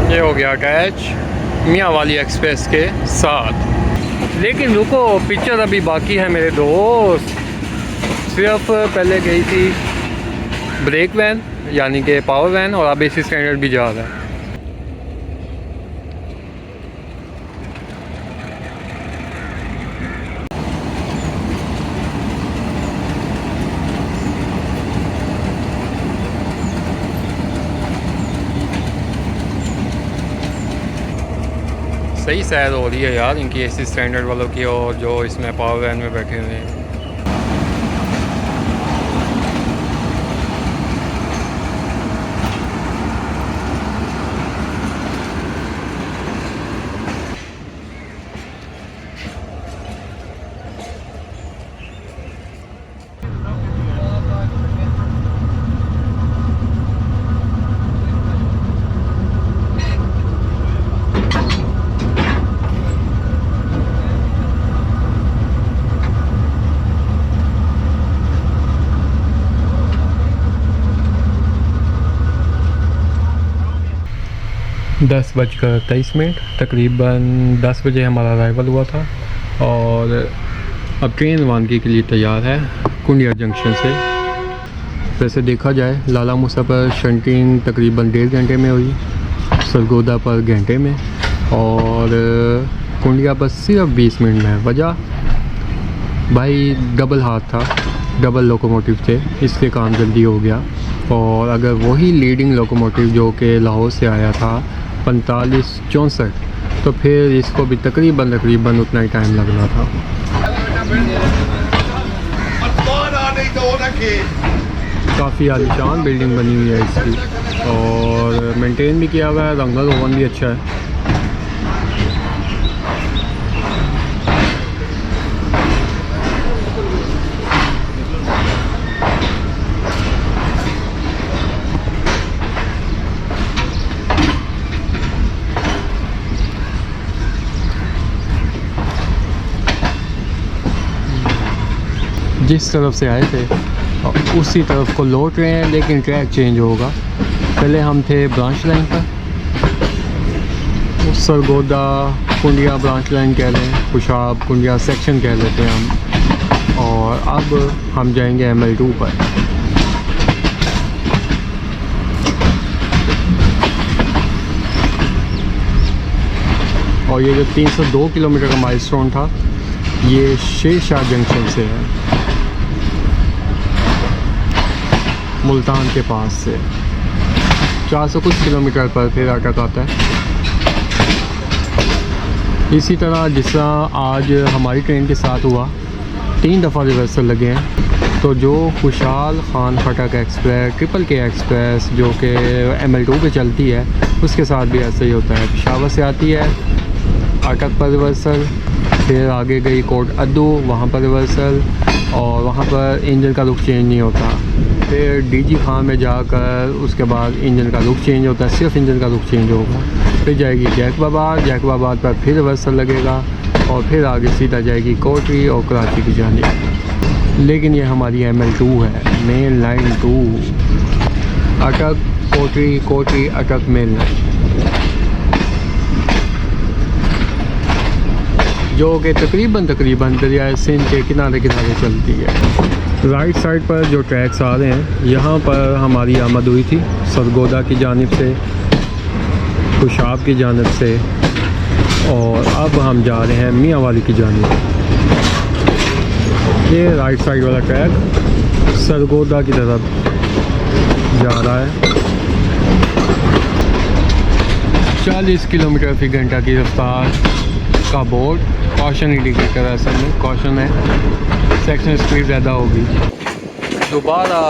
ये हो गया अटैच मियाँ वाली एक्सप्रेस के साथ। लेकिन रुको, पिक्चर अभी बाकी है मेरे दोस्त। सिर्फ पहले गई थी ब्रेक वैन यानी कि पावर वैन और अब AC स्टैंडर्ड भी जा रहा है। सही सैर हो रही है यार इनकी एसी स्टैंडर्ड वालों की, और जो इसमें पावर वैन में बैठे हुए हैं। दस बजकर 23 मिनट, तकरीबन 10 बजे हमारा अराइवल हुआ था और अब ट्रेन रवानगी के लिए तैयार है कुंडिया जंक्शन से। वैसे देखा जाए लाला मूसा पर शंटिंग तकरीबन 1.5 घंटे में हुई, सरगोदा पर घंटे में, और कुंडिया पर सिर्फ 20 मिनट में। वजह भाई डबल हाथ था, डबल लोकोमोटिव थे, इसलिए काम जल्दी हो गया। और अगर वही लीडिंग लोकोमोटिव जो कि लाहौर से आया था 4564, तो फिर इसको भी तकरीबन उतना ही टाइम लगना था। काफ़ी आलीशान बिल्डिंग बनी हुई है इसकी, और मेंटेन भी किया हुआ है, रंग रोगन भी अच्छा है। जिस तरफ से आए थे उसी तरफ को लौट रहे हैं, लेकिन ट्रैक चेंज होगा। पहले हम थे ब्रांच लाइन पर, सरगोदा कुंडिया ब्रांच लाइन कह लें, खुशाब कुंडिया सेक्शन कह लेते हैं हम, और अब हम जाएंगे ML2 पर। और ये जो 302 किलोमीटर का माइलस्टोन था, ये शेरशाह जंक्शन से है, मुल्तान के पास से 400 कुछ किलोमीटर पर फिर अटक आता है। इसी तरह जिस तरह आज हमारी ट्रेन के साथ हुआ, 3 दफ़ा रिवर्सल लगे हैं, तो जो खुशहाल खान खटक एक्सप्रेस, ट्रिपल के एक्सप्रेस जो कि ML2 पे चलती है, उसके साथ भी ऐसा ही होता है। पेशावर से आती है, अटक पर रिवर्सल, फिर आगे गई कोट अद्दू, वहाँ पर रिवर्सल, और वहाँ पर इंजन का रुख चेंज नहीं होता। फिर DG खान में जाकर उसके बाद इंजन का रुख चेंज होता है, सिर्फ इंजन का रुख चेंज होगा। फिर जाएगी जैकबाबाद पर फिर रिवर्सल लगेगा, और फिर आगे सीधा जाएगी कोटरी और कराची की जानिब। लेकिन ये हमारी ML2 है, मेन लाइन 2, अटक कोटरी अटक मेन लाइन, जो कि तकरीबन दरियाए सिंध के किनारे चलती है। राइट साइड पर जो ट्रैक्स आ रहे हैं, यहाँ पर हमारी आमद हुई थी सरगोदा की जानिब से, खुशाब की जानिब से, और अब हम जा रहे हैं मियाँ वाली की जानिब। ये राइट साइड वाला ट्रैक सरगोदा की तरफ जा रहा है। 40 किलोमीटर फी घंटा की रफ्तार का बोर्ड, कॉशन इंडिकेटर है, असल में कॉशन है, सेक्शन स्पीड ज़्यादा होगी। दोबारा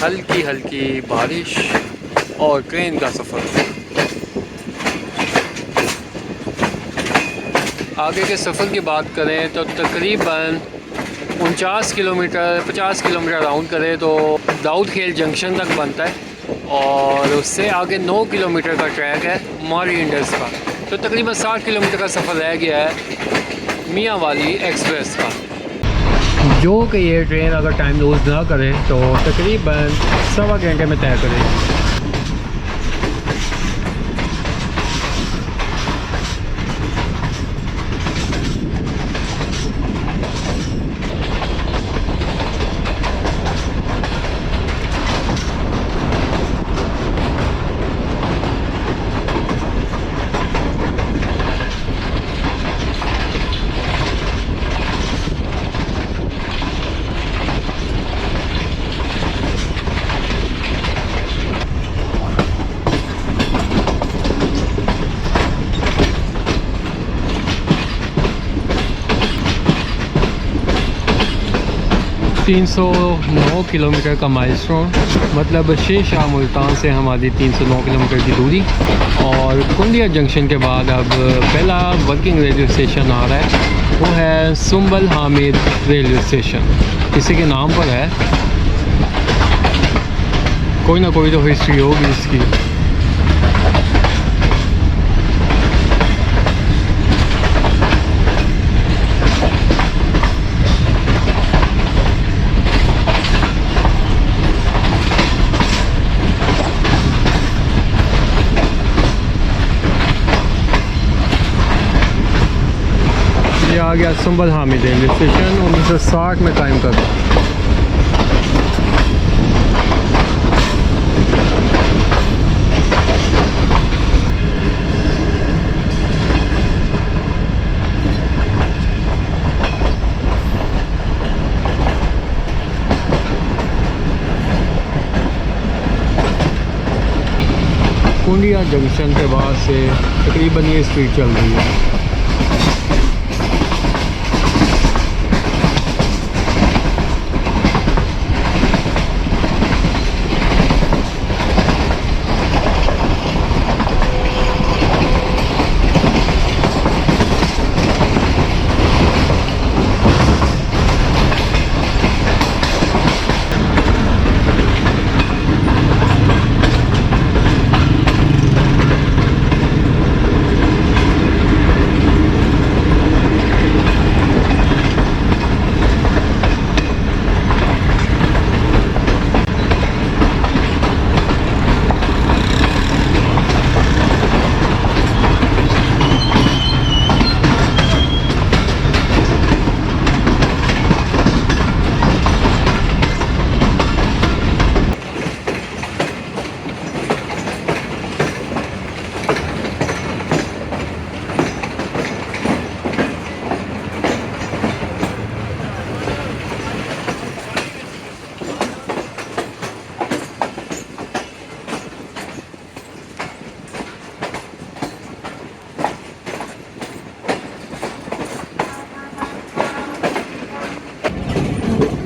हल्की बारिश और ट्रेन का सफ़र। आगे के सफ़र की बात करें तो तकरीबन 50 किलोमीटर राउंड करें तो दाऊद खेल जंक्शन तक बनता है, और उससे आगे 9 किलोमीटर का ट्रैक है मारी इंडस का। तो तकरीबन 60 किलोमीटर का सफ़र रह गया है मियाँ वाली एक्सप्रेस का, जो कि ये ट्रेन अगर टाइम लूज़ ना करे तो तकरीबन 1.25 घंटे में तय करेगी। 309 किलोमीटर का माइलस्टोन, मतलब शेर शाह मुल्तान से हमारी 309 किलोमीटर की दूरी। और कुंडिया जंक्शन के बाद अब पहला वर्किंग रेलवे स्टेशन आ रहा है, वो है सुंबल हामिद रेलवे स्टेशन। किसी के नाम पर है, कोई ना कोई तो हिस्ट्री होगी इसकी। ये आ गया सुंबल हामिद रेलवे स्टेशन, 1960 में कायम कर। कुंडिया जंक्शन के बाद से तकरीबन ये स्ट्रीट चल रही है।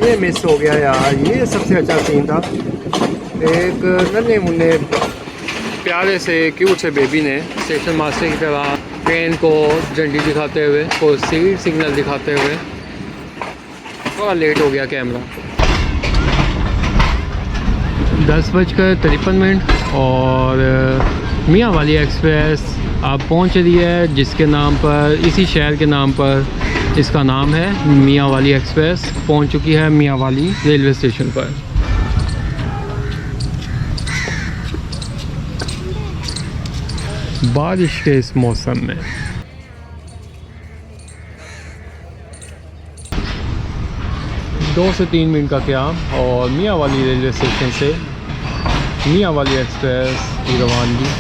ये मिस हो गया यार, ये सबसे अच्छा सीन था। एक नन्हे मुन्ने प्यारे से क्यूट से बेबी ने स्टेशन मास्टर की तरह ट्रेन को झंडी दिखाते हुए, को सीट सिग्नल दिखाते हुए, थोड़ा लेट हो गया कैमरा। 10:53 और मियाँ वाली एक्सप्रेस अब पहुँच रही है, जिसके नाम पर, इसी शहर के नाम पर इसका नाम है मियाँ वाली एक्सप्रेस। पहुँच चुकी है मियाँ वाली रेलवे स्टेशन पर। बारिश के इस मौसम में 2 से 3 मिनट का क्याम और मियाँ वाली रेलवे स्टेशन से मियाँ वाली एक्सप्रेस की रवानगी।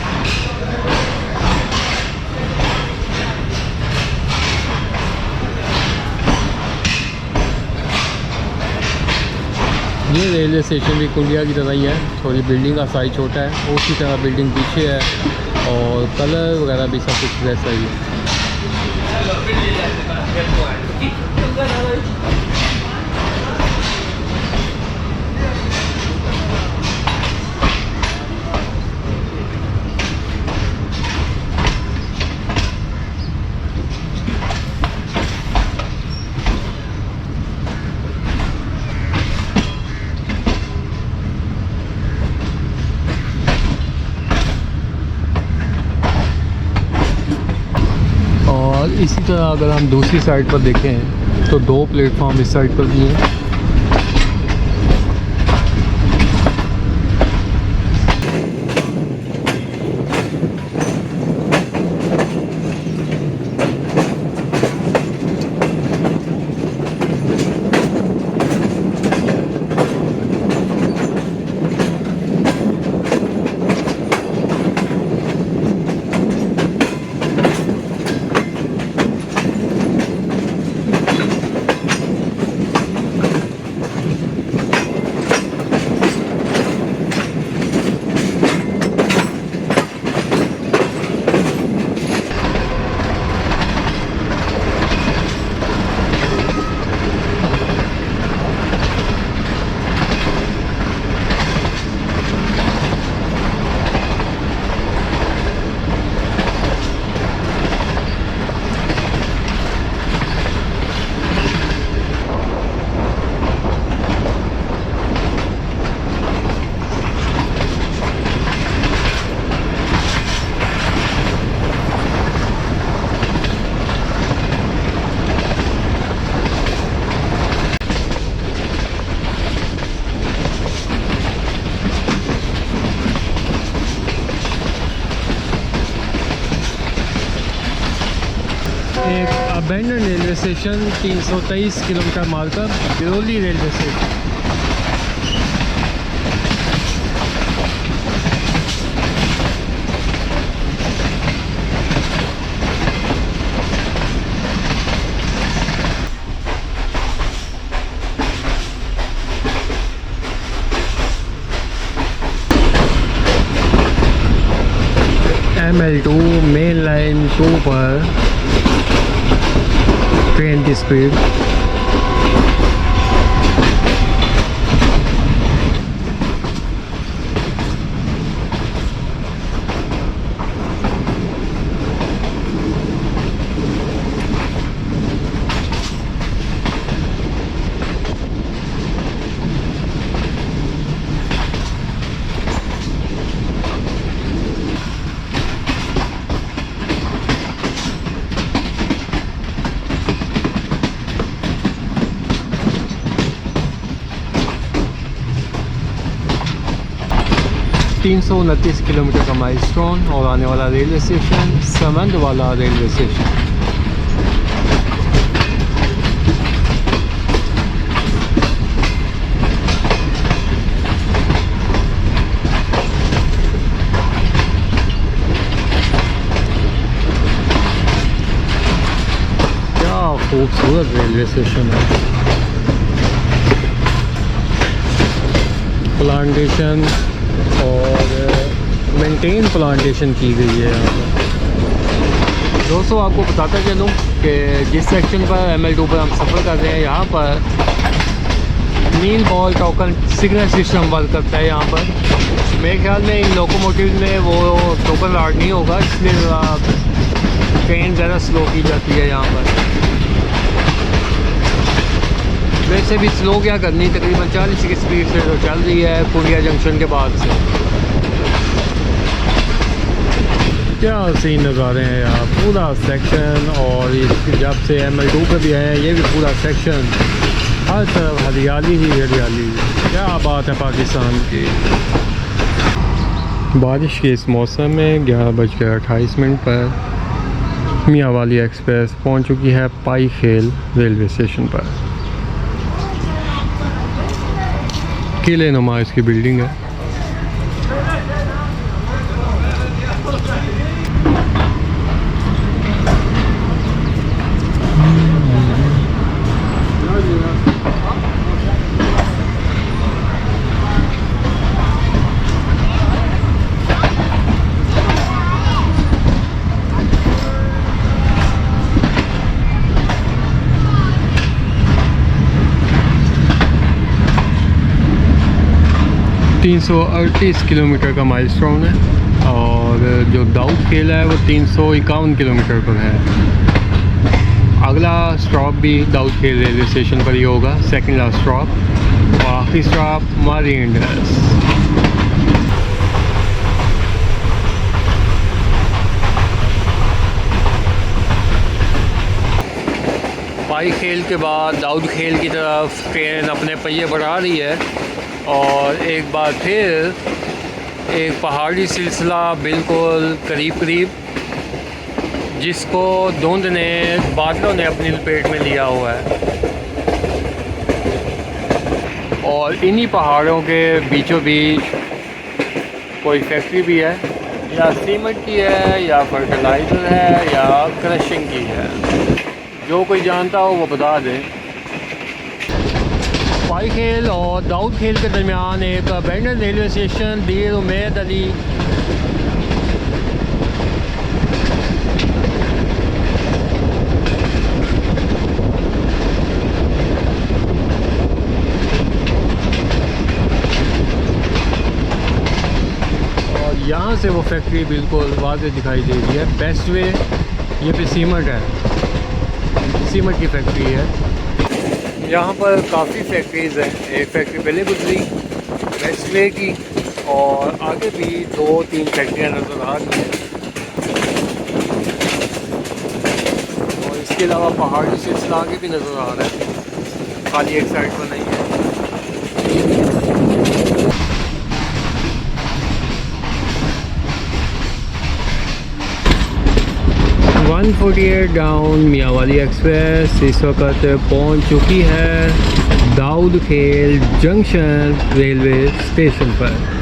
ये रेलवे स्टेशन भी कुंडिया की तरह ही है, थोड़ी बिल्डिंग का साइज छोटा है, उसी तरह बिल्डिंग पीछे है और कलर वगैरह भी सब कुछ वैसा ही है। और इसी तरह अगर हम दूसरी साइड पर देखें तो 2 प्लेटफॉर्म इस साइड पर भी हैं। एक abandon railway station 323 kilometre marker Biroli railway station. ML2 main line 2 पर ट्रेन की स्पीड $329 किलोमीटर का माइलस्टोन और आने वाला रेलवे स्टेशन समंद वाला रेलवे स्टेशन। क्या खूबसूरत रेलवे स्टेशन है। प्लांटेशन और मेंटेन प्लांटेशन की गई है यहाँ पर। दोस्तों आपको बताता चलूँ कि जिस सेक्शन पर ML2 पर हम सफ़र कर रहे हैं यहाँ पर Neale ball token signal system work करता है। यहाँ पर मेरे ख्याल में इन लोकोमोटिव में वो टोकन लार्ड नहीं होगा, इसलिए ट्रेन ज़्यादा स्लो की जाती है यहाँ पर। वैसे भी स्लो क्या करनी, तकरीबन 40 की स्पीड से तो चल रही है पुरिया जंक्शन के बाद से। क्या सीन नज़ारे हैं यार, पूरा सेक्शन। और जब से ML2 पे भी है ये भी पूरा सेक्शन, हर तरफ हरियाली ही हरियाली। क्या बात है पाकिस्तान की। बारिश के इस मौसम में 11:28 पर मियाँ वाली एक्सप्रेस पहुंच चुकी है पाई खेल रेलवे स्टेशन पर। किले नुमा इसकी बिल्डिंग है। $338 किलोमीटर का माइलस्टोन है और जो दाऊद खेल है वो 351 किलोमीटर पर है। अगला स्टॉप भी दाऊद खेल रेलवे स्टेशन पर ही होगा, सेकंड लास्ट स्टॉप। और आखिरी स्टॉप मारी इंडस। पाई खेल के बाद दाऊद खेल की तरफ ट्रेन अपने पहिए बढ़ा रही है और एक बार फिर एक पहाड़ी सिलसिला बिल्कुल करीब करीब, जिसको धुंध ने बादलों ने अपनी लपेट में लिया हुआ है। और इन्हीं पहाड़ों के बीचों बीच कोई फैक्ट्री भी है, या सीमेंट की है या फर्टिलाइज़र है या क्रशिंग की है। जो कोई जानता हो वो बता दे। पाई खेल और दाऊद खेल के दरमियान एक अबेंडन रेलवे स्टेशन दीर उमैद अली। और यहाँ से वो फैक्ट्री बिल्कुल वाज़ेह दिखाई दे रही है। बेस्ट वे ये पे सीमेंट है, सीमेंट की फैक्ट्री है। यहाँ पर काफ़ी फैक्ट्रीज़ हैं। एक फैक्ट्री पहले गुजरी वेस्टवे की और आगे भी 2-3 फैक्ट्रियाँ नज़र आ रही हैं। और इसके अलावा पहाड़ी सिलसिला आगे भी नज़र आ रहा है, खाली एक साइड पर नहीं है। 1 148 डाउन मियाँ वाली एक्सप्रेस इस वक्त पहुंच चुकी है दाऊद खेल जंक्शन रेलवे स्टेशन पर।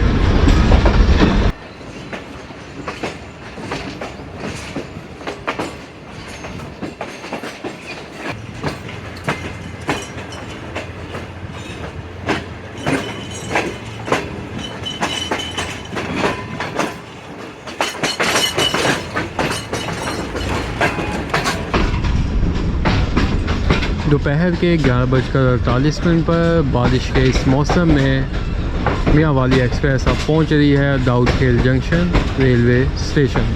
दोपहर के 11:48 पर बारिश के इस मौसम में मियाँ वाली एक्सप्रेस अब पहुँच रही है दाऊद खेल जंक्शन रेलवे स्टेशन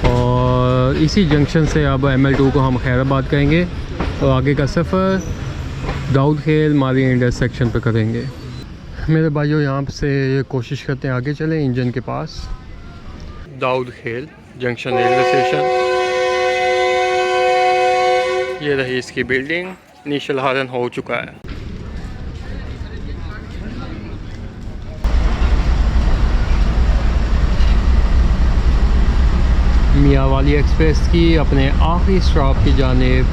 और इसी जंक्शन से अब ML2 को हम खैराबाद करेंगे और आगे का सफ़र दाऊद खेल माली इंटरसेक्शन पर करेंगे। मेरे भाइयों यहाँ से कोशिश करते हैं आगे चलें इंजन के पास। दाऊद खेल जंक्शन रेलवे स्टेशन, ये रही इसकी बिल्डिंग, इनिशियल हारन हो चुका है। मियाँ वाली एक्सप्रेस की अपने आखिरी स्टॉप की जानिब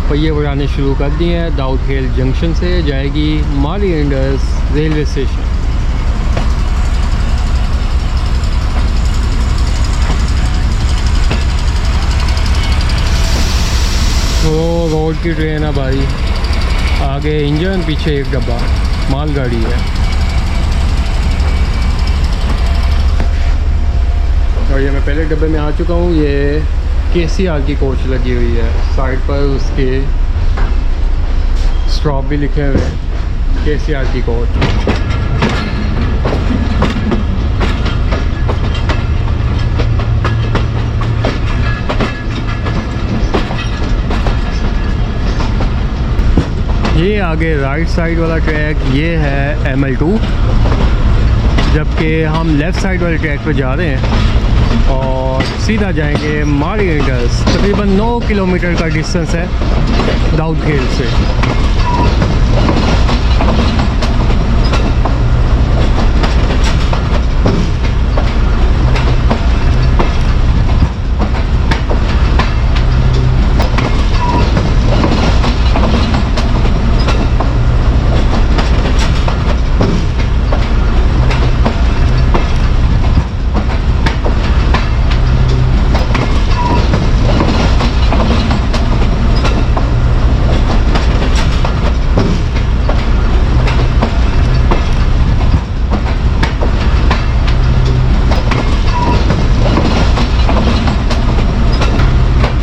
पहिए उड़ाने शुरू कर दिए हैं। दाऊद खेल जंक्शन से जाएगी माली इंडस रेलवे स्टेशन। वो रोड की ट्रेन है भाई, आगे इंजन पीछे एक डब्बा, मालगाड़ी है। और ये मैं पहले डब्बे में आ चुका हूँ। ये KCR की कोच लगी हुई है, साइड पर उसके स्टॉप भी लिखे हुए हैं KCR की कोच। ये आगे राइट साइड वाला ट्रैक ये है ML2, जबकि हम लेफ़्ट साइड वाले ट्रैक पे जा रहे हैं और सीधा जाएंगे माली इंडस। तकरीबन 9 किलोमीटर का डिस्टेंस है दाऊद खेल से।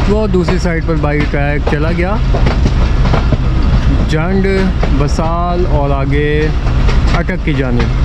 वो दूसरी साइड पर बाइक ट्रैक चला गया, जंड बसाल और आगे अटक की जानिब।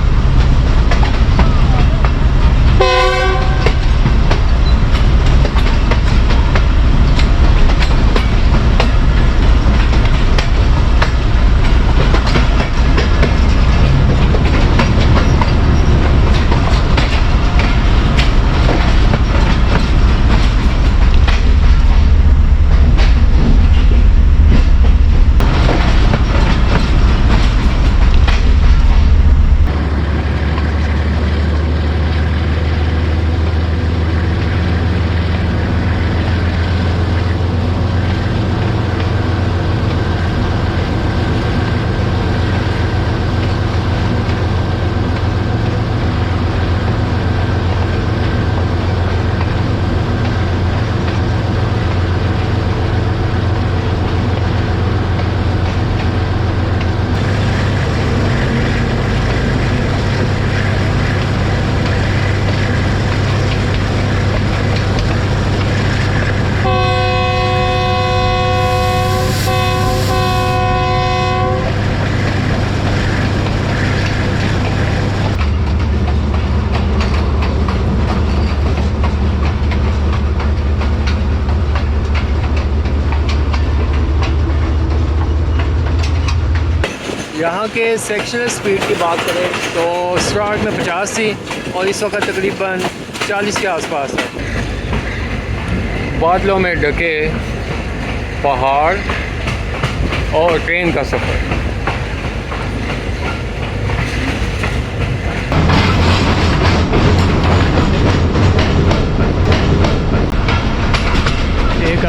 यहाँ के सेक्शनल स्पीड की बात करें तो स्टार्ट में 50 थी और इस वक्त तकरीबन 40 के आसपास है। बादलों में ढके पहाड़ और ट्रेन का सफ़र।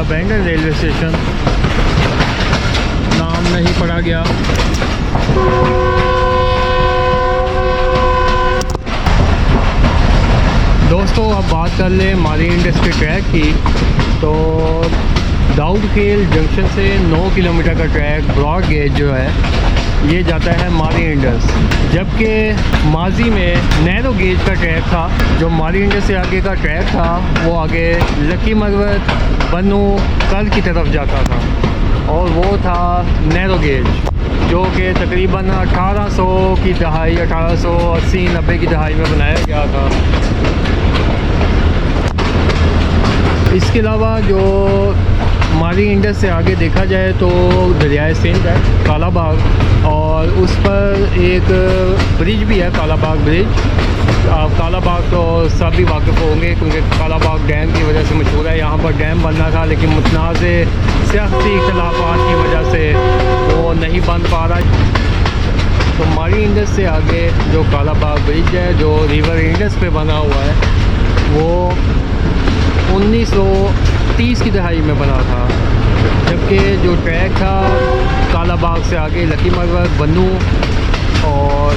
अबैंडन रेलवे स्टेशन, नाम नहीं पढ़ा गया। दोस्तों अब बात कर लें मारी इंडस्ट्री ट्रैक की। तो दाऊद खेल जंक्शन से 9 किलोमीटर का ट्रैक ब्रॉड गेज जो है ये जाता है मारी इंडस, जबकि माजी में नैरो गेज का ट्रैक था। जो मारी इंडस से आगे का ट्रैक था वो आगे लकी मरवत बनू कल की तरफ जाता था, और वो था नैरो गेज, जो कि तकरीबन 1800 की दहाई 1880-90 की दहाई में बनाया गया था। इसके अलावा जो मारी इंडस से आगे देखा जाए तो दरियाए सिंध है काला बाग, और उस पर एक ब्रिज भी है काला बाग ब्रिज। आप काला बाग तो सभी वाकिफ़ होंगे क्योंकि काला बाग डैम की वजह से मशहूर है। यहाँ पर डैम बनना था लेकिन मुतनाज़े सियासी इख्तलाफात की वजह से वो नहीं बन पा रहा। तो मारी इंडस से आगे जो काला बाग ब्रिज है जो रिवर इंडस पे बना हुआ है वो 1930 की दहाई में बना था, जबकि जो ट्रैक था काला बाग से आगे लकी मरवत बनू और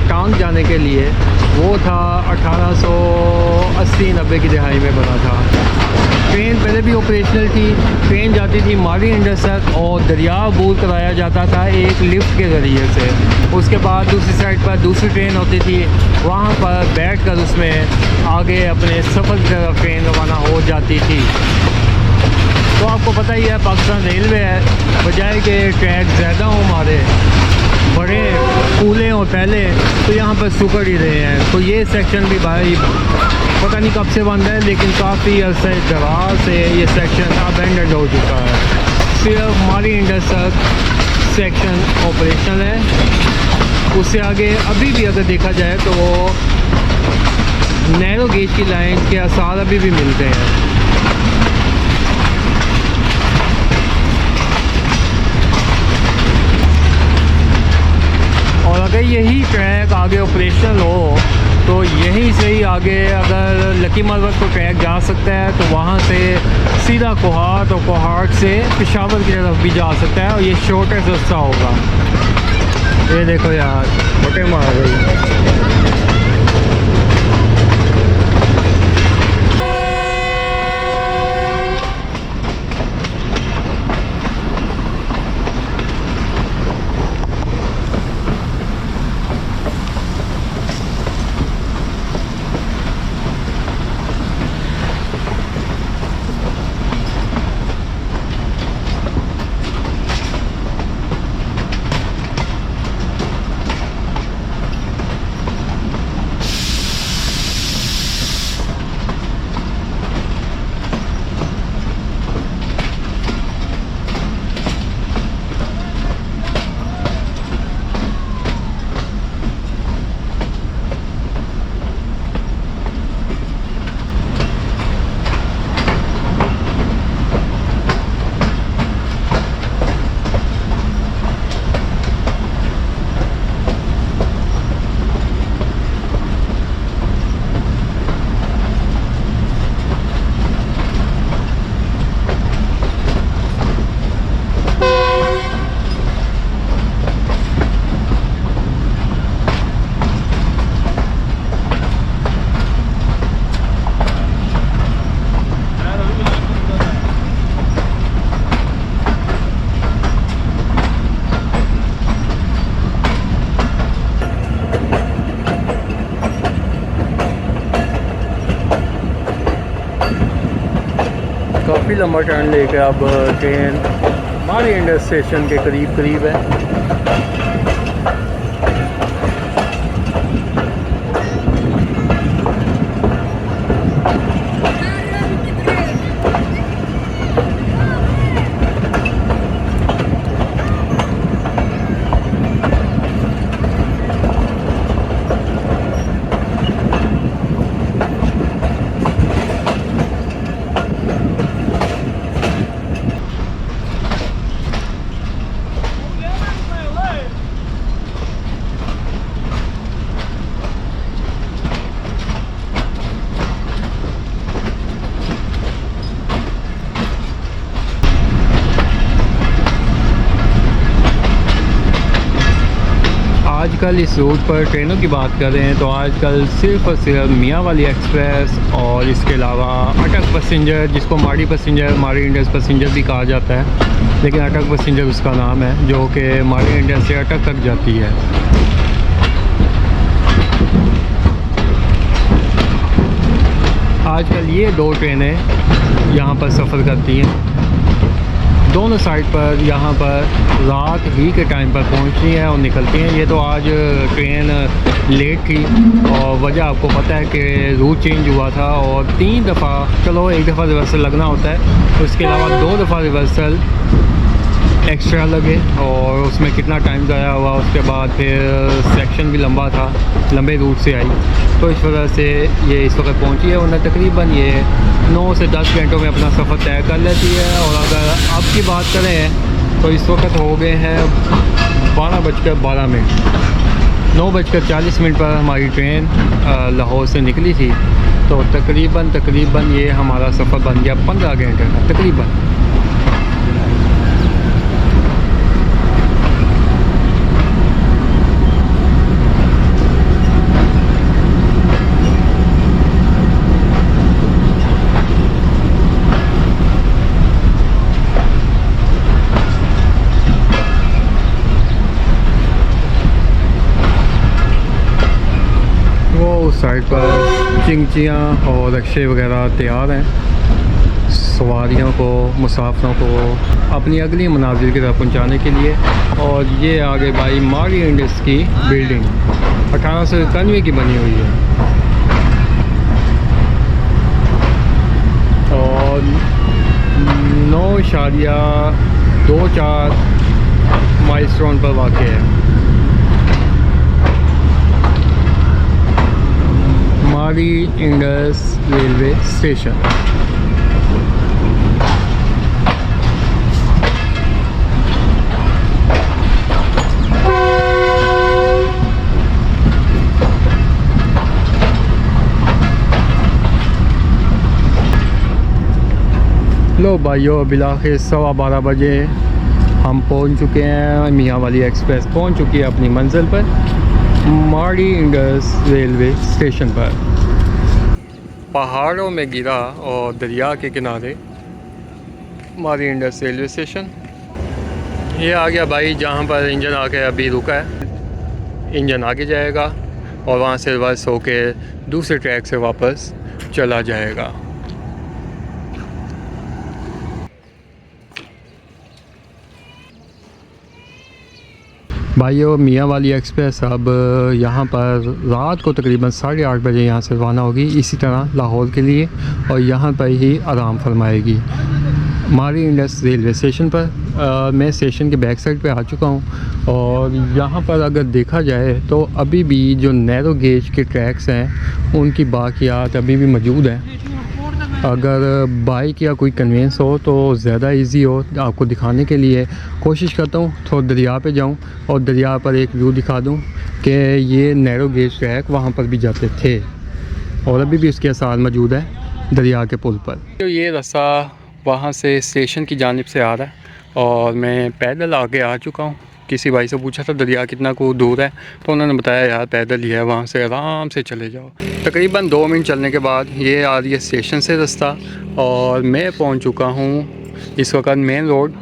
टांग जाने के लिए वो था 1880-90 की दहाई में बना था। ट्रेन पहले भी ऑपरेशनल थी। ट्रेन जाती थी मारी इंडस तक और दरिया अबूर कराया जाता था एक लिफ्ट के ज़रिए से। उसके बाद दूसरी साइड पर दूसरी ट्रेन होती थी, वहाँ पर बैठ कर उसमें आगे अपने सफ़र की तरफ ट्रेन रवाना हो जाती थी। तो आपको पता ही है पाकिस्तान रेलवे है, बजाय के ट्रैक ज़्यादा हों हमारे बड़े कूले हों पहले, तो यहाँ पर सुकड़ ही रहे हैं। तो ये सेक्शन भी भाई पता नहीं कब से बंद है, लेकिन काफ़ी अरसे दराज से ये सेक्शन अबैंडन हो चुका है। सिर्फ मारी इंडस तक सेक्शन ऑपरेशनल है। उससे आगे अभी भी अगर देखा जाए तो वो नैरो गेज की लाइन के आसार अभी भी मिलते हैं। और अगर यही ट्रैक आगे ऑपरेशनल हो तो यहीं से ही आगे अगर लकी मरवत को ट्रैक जा सकता है तो वहाँ से सीधा कोहाट और कोहाट से पेशावर की तरफ भी जा सकता है, और ये शॉर्टेस्ट रास्ता होगा। ये देखो यार बटे मार गई। काफ़ी लंबा टर्न लेके अब ट्रेन मारी इंडस स्टेशन के करीब है। आजकल इस रूट पर ट्रेनों की बात कर रहे हैं तो आजकल सिर्फ और सिर्फ मियाँ वाली एक्सप्रेस और इसके अलावा अटक पैसेंजर, जिसको माड़ी पैसेंजर, माड़ी इंडस पैसेंजर भी कहा जाता है, लेकिन अटक पैसेंजर उसका नाम है, जो कि माड़ी इंडस से अटक तक जाती है। आजकल ये दो ट्रेनें यहाँ पर सफ़र करती हैं। दोनों साइड पर यहाँ पर रात ही के टाइम पर पहुँचती हैं और निकलती हैं। ये तो आज ट्रेन लेट थी और वजह आपको पता है कि रूट चेंज हुआ था और 3 दफ़ा, चलो एक दफ़ा रिवर्सल लगना होता है, उसके अलावा 2 दफ़ा रिवर्सल एक्स्ट्रा लगे और उसमें कितना टाइम ज़ाया हुआ। उसके बाद फिर सेक्शन भी लंबा था, लंबे रूट से आई, तो इस वजह से ये इस वक्त पहुंची है। उन्हें तकरीबन ये 9 से 10 घंटों में अपना सफ़र तय कर लेती है। और अगर अब की बात करें तो इस वक्त हो गए हैं 12:12, 9:40 पर हमारी ट्रेन लाहौर से निकली थी, तो तकरीबन ये हमारा सफ़र बन गया 15 घंटे का तकरीबन। साइड पर चिंचियाँ और रक्शे वगैरह तैयार हैं सवारियों को, मुसाफिरों को अपनी अगली मनाजिल की तरफ पहुँचाने के लिए। और ये आगे भाई माड़ी इंडस की बिल्डिंग 1891 की बनी हुई है और 9.24 माइलस्टोन पर वाक़ है। माड़ी इंडस रेलवे स्टेशन। लो भाइयों, बिलाखिर 12:15 बजे हम पहुंच चुके हैं। मियाँ वाली एक्सप्रेस पहुंच चुकी है अपनी मंजिल पर, माड़ी इंडस रेलवे स्टेशन पर। पहाड़ों में गिरा और दरिया के किनारे माड़ी इंडस रेलवे स्टेशन। ये आ गया भाई जहाँ पर इंजन आके अभी रुका है। इंजन आगे जाएगा और वहाँ से रिवर्स होके दूसरे ट्रैक से वापस चला जाएगा। भाइयों, मियाँ वाली एक्सप्रेस अब यहाँ पर रात को तकरीबन 8:30 बजे यहाँ से रवाना होगी, इसी तरह लाहौर के लिए, और यहाँ पर ही आराम फरमाएगी माड़ी इंडस रेलवे स्टेशन पर। मैं स्टेशन के बैक साइड पे आ चुका हूँ और यहाँ पर अगर देखा जाए तो अभी भी जो नैरो गेज के ट्रैक्स हैं उनकी बाकियात अभी भी मौजूद हैं। अगर बाइक या कोई कन्वेंस हो तो ज़्यादा इजी हो आपको दिखाने के लिए कोशिश करता हूँ थोड़ा दरिया पे जाऊँ और दरिया पर एक व्यू दिखा दूँ कि ये नैरो गेज ट्रैक वहाँ पर भी जाते थे और अभी भी उसके आसार मौजूद है दरिया के पुल पर। तो ये रास्ता वहाँ से स्टेशन की जानिब से आ रहा है और मैं पैदल आगे आ चुका हूँ। किसी भाई से पूछा था दरिया कितना को दूर है, तो उन्होंने बताया यार पैदल ही है, वहाँ से आराम से चले जाओ। तकरीबन 2 मिनट चलने के बाद ये आ रही है स्टेशन से रास्ता और मैं पहुँच चुका हूँ इस वक्त मेन रोड।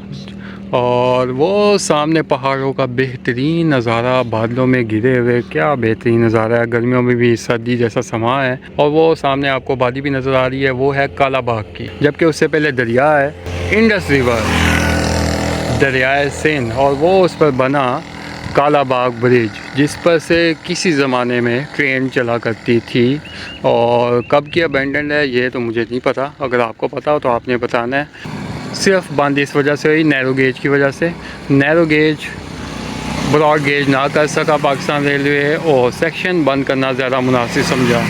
और वो सामने पहाड़ों का बेहतरीन नज़ारा, बादलों में घिरे हुए, क्या बेहतरीन नज़ारा है। गर्मियों में भी सर्दी जैसा समा है और वो सामने आपको वादी भी नज़र आ रही है, वो है काला बाग की, जबकि उससे पहले दरिया है इंडस रिवर, दरियाए सिंध, और वो उस पर बना काला बाग ब्रिज, जिस पर से किसी ज़माने में ट्रेन चला करती थी। और कब की अबेंडेंड है ये तो मुझे नहीं पता, अगर आपको पता हो तो आपने बताना है। सिर्फ बंद इस वजह से हुई, नैरो गेज की वजह से। नैरो गेज ब्रॉड गेज ना कर सका पाकिस्तान रेलवे और सेक्शन बंद करना ज़्यादा मुनासिब समझा।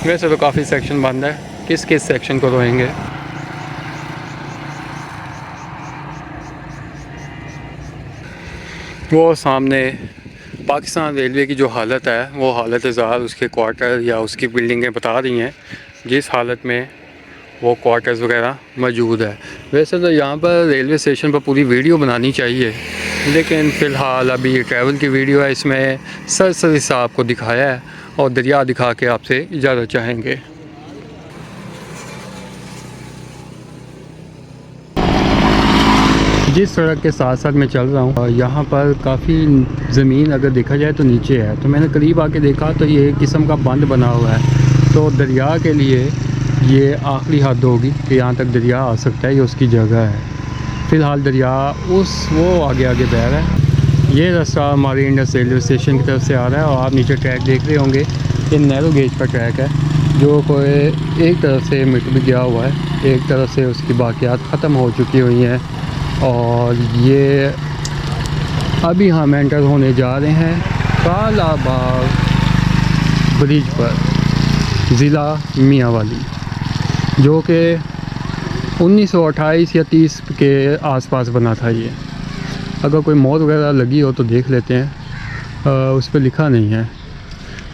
वैसे तो काफ़ी सेक्शन बंद है, किस किस सेक्शन को रोएंगे। वो सामने पाकिस्तान रेलवे की जो हालत है वो हालत ज़ाहिर उसके क्वार्टर या उसकी बिल्डिंगें बता रही हैं, जिस हालत में वो क्वार्टर्स वगैरह मौजूद है। वैसे तो यहाँ पर रेलवे स्टेशन पर पूरी वीडियो बनानी चाहिए, लेकिन फ़िलहाल अभी ये ट्रैवल की वीडियो है, इसमें सरसरी सा आपको दिखाया है और दरिया दिखा के आपसे इजाज़त चाहेंगे। जिस सड़क के साथ साथ मैं चल रहा हूँ यहाँ पर काफ़ी ज़मीन अगर देखा जाए तो नीचे है, तो मैंने करीब आके देखा तो ये एक किस्म का बंद बना हुआ है। तो दरिया के लिए ये आखिरी हद होगी कि यहाँ तक दरिया आ सकता है, ये उसकी जगह है। फ़िलहाल दरिया वो आगे आगे बह रहा है। ये रास्ता हमारी इंडस रेलवे स्टेशन की तरफ से आ रहा है और आप नीचे ट्रैक देख रहे होंगे, ये नैरो गेज का ट्रैक है जो कोई एक तरफ से मिट भी गया हुआ है, एक तरफ से उसकी बाकियात ख़त्म हो चुकी हुई हैं। और ये अभी हम एंटर होने जा रहे हैं कालाबाग ब्रिज पर, ज़िला मियांवाली, जो कि 1928 या 30 के आसपास बना था। ये अगर कोई मौत वगैरह लगी हो तो देख लेते हैं, उस पर लिखा नहीं है।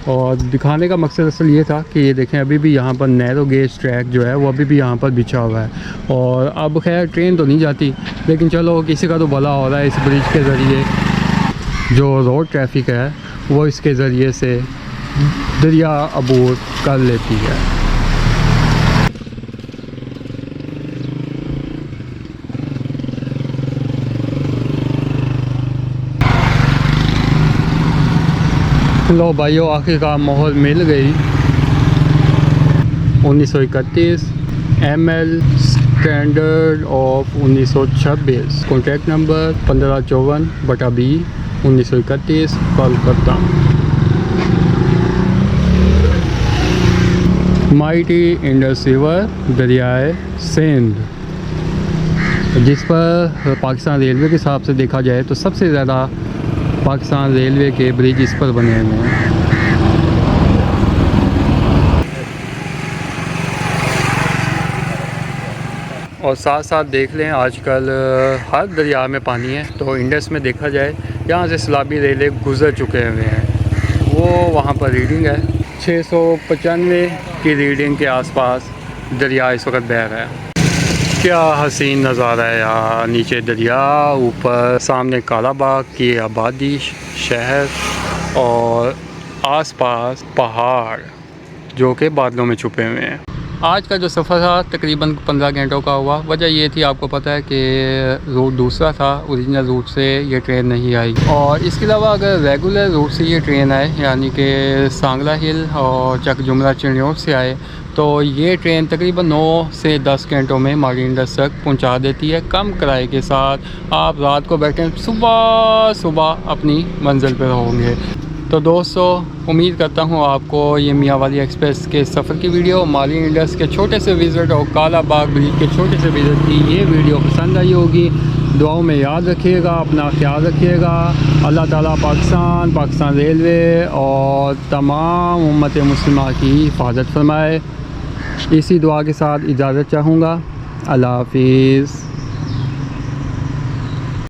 और दिखाने का मकसद असल ये था कि ये देखें अभी भी यहाँ पर नैरो गेज ट्रैक जो है वो अभी भी यहाँ पर बिछा हुआ है। और अब खैर ट्रेन तो नहीं जाती, लेकिन चलो किसी का तो भला हो रहा है, इस ब्रिज के ज़रिए जो रोड ट्रैफिक है वो इसके ज़रिए से दरिया अबूर कर लेती है। लो भाइयों, आखिरकार मोहर मिल गई। 1931 ML standard of 1926, contact number 1554/B 1931, Kolkata. Mighty Indus river, दरियाए सिंध, जिस पर पाकिस्तान रेलवे के हिसाब से देखा जाए तो सबसे ज़्यादा पाकिस्तान रेलवे के ब्रिज इस पर बने हुए हैं। और साथ साथ देख लें आजकल हर दरिया में पानी है, तो इंडस में देखा जाए यहाँ से सैलाबी रेले गुज़र चुके हुए हैं। वो वहाँ पर रीडिंग है 695 की रीडिंग के आसपास दरिया इस वक्त बह रहा है। क्या हसीन नज़ारा है यार, नीचे दरिया, ऊपर सामने कालाबाग की आबादी शहर और आसपास पहाड़ जो कि बादलों में छुपे हुए हैं। आज का जो सफ़र था तकरीबन 15 घंटों का हुआ। वजह ये थी, आपको पता है कि रूट दूसरा था, ओरिजिनल रूट से ये ट्रेन नहीं आई। और इसके अलावा अगर रेगुलर रूट से ये ट्रेन आए, यानी कि सांगला हिल और चक जुमरा चिड़ियों से आए, तो ये ट्रेन तकरीबन 9 से 10 घंटों में माली इंडस तक पहुंचा देती है, कम किराए के साथ। आप रात को बैठें, सुबह अपनी मंजिल पर होंगे। तो दोस्तों, उम्मीद करता हूँ आपको ये मियांवाली एक्सप्रेस के सफ़र की वीडियो, माली इंडस के छोटे से विज़िट और कालाबाग ब्रिज के छोटे से विज़िट की ये वीडियो पसंद आई होगी। दुआओं में याद रखिएगा, अपना ख्याल रखिएगा। अल्लाह ताला पाकिस्तान रेलवे और तमाम उम्मत मुस्लिमा की हिफाजत फरमाए। इसी दुआ के साथ इजाज़त चाहूँगा। अल्लाह हाफिज़।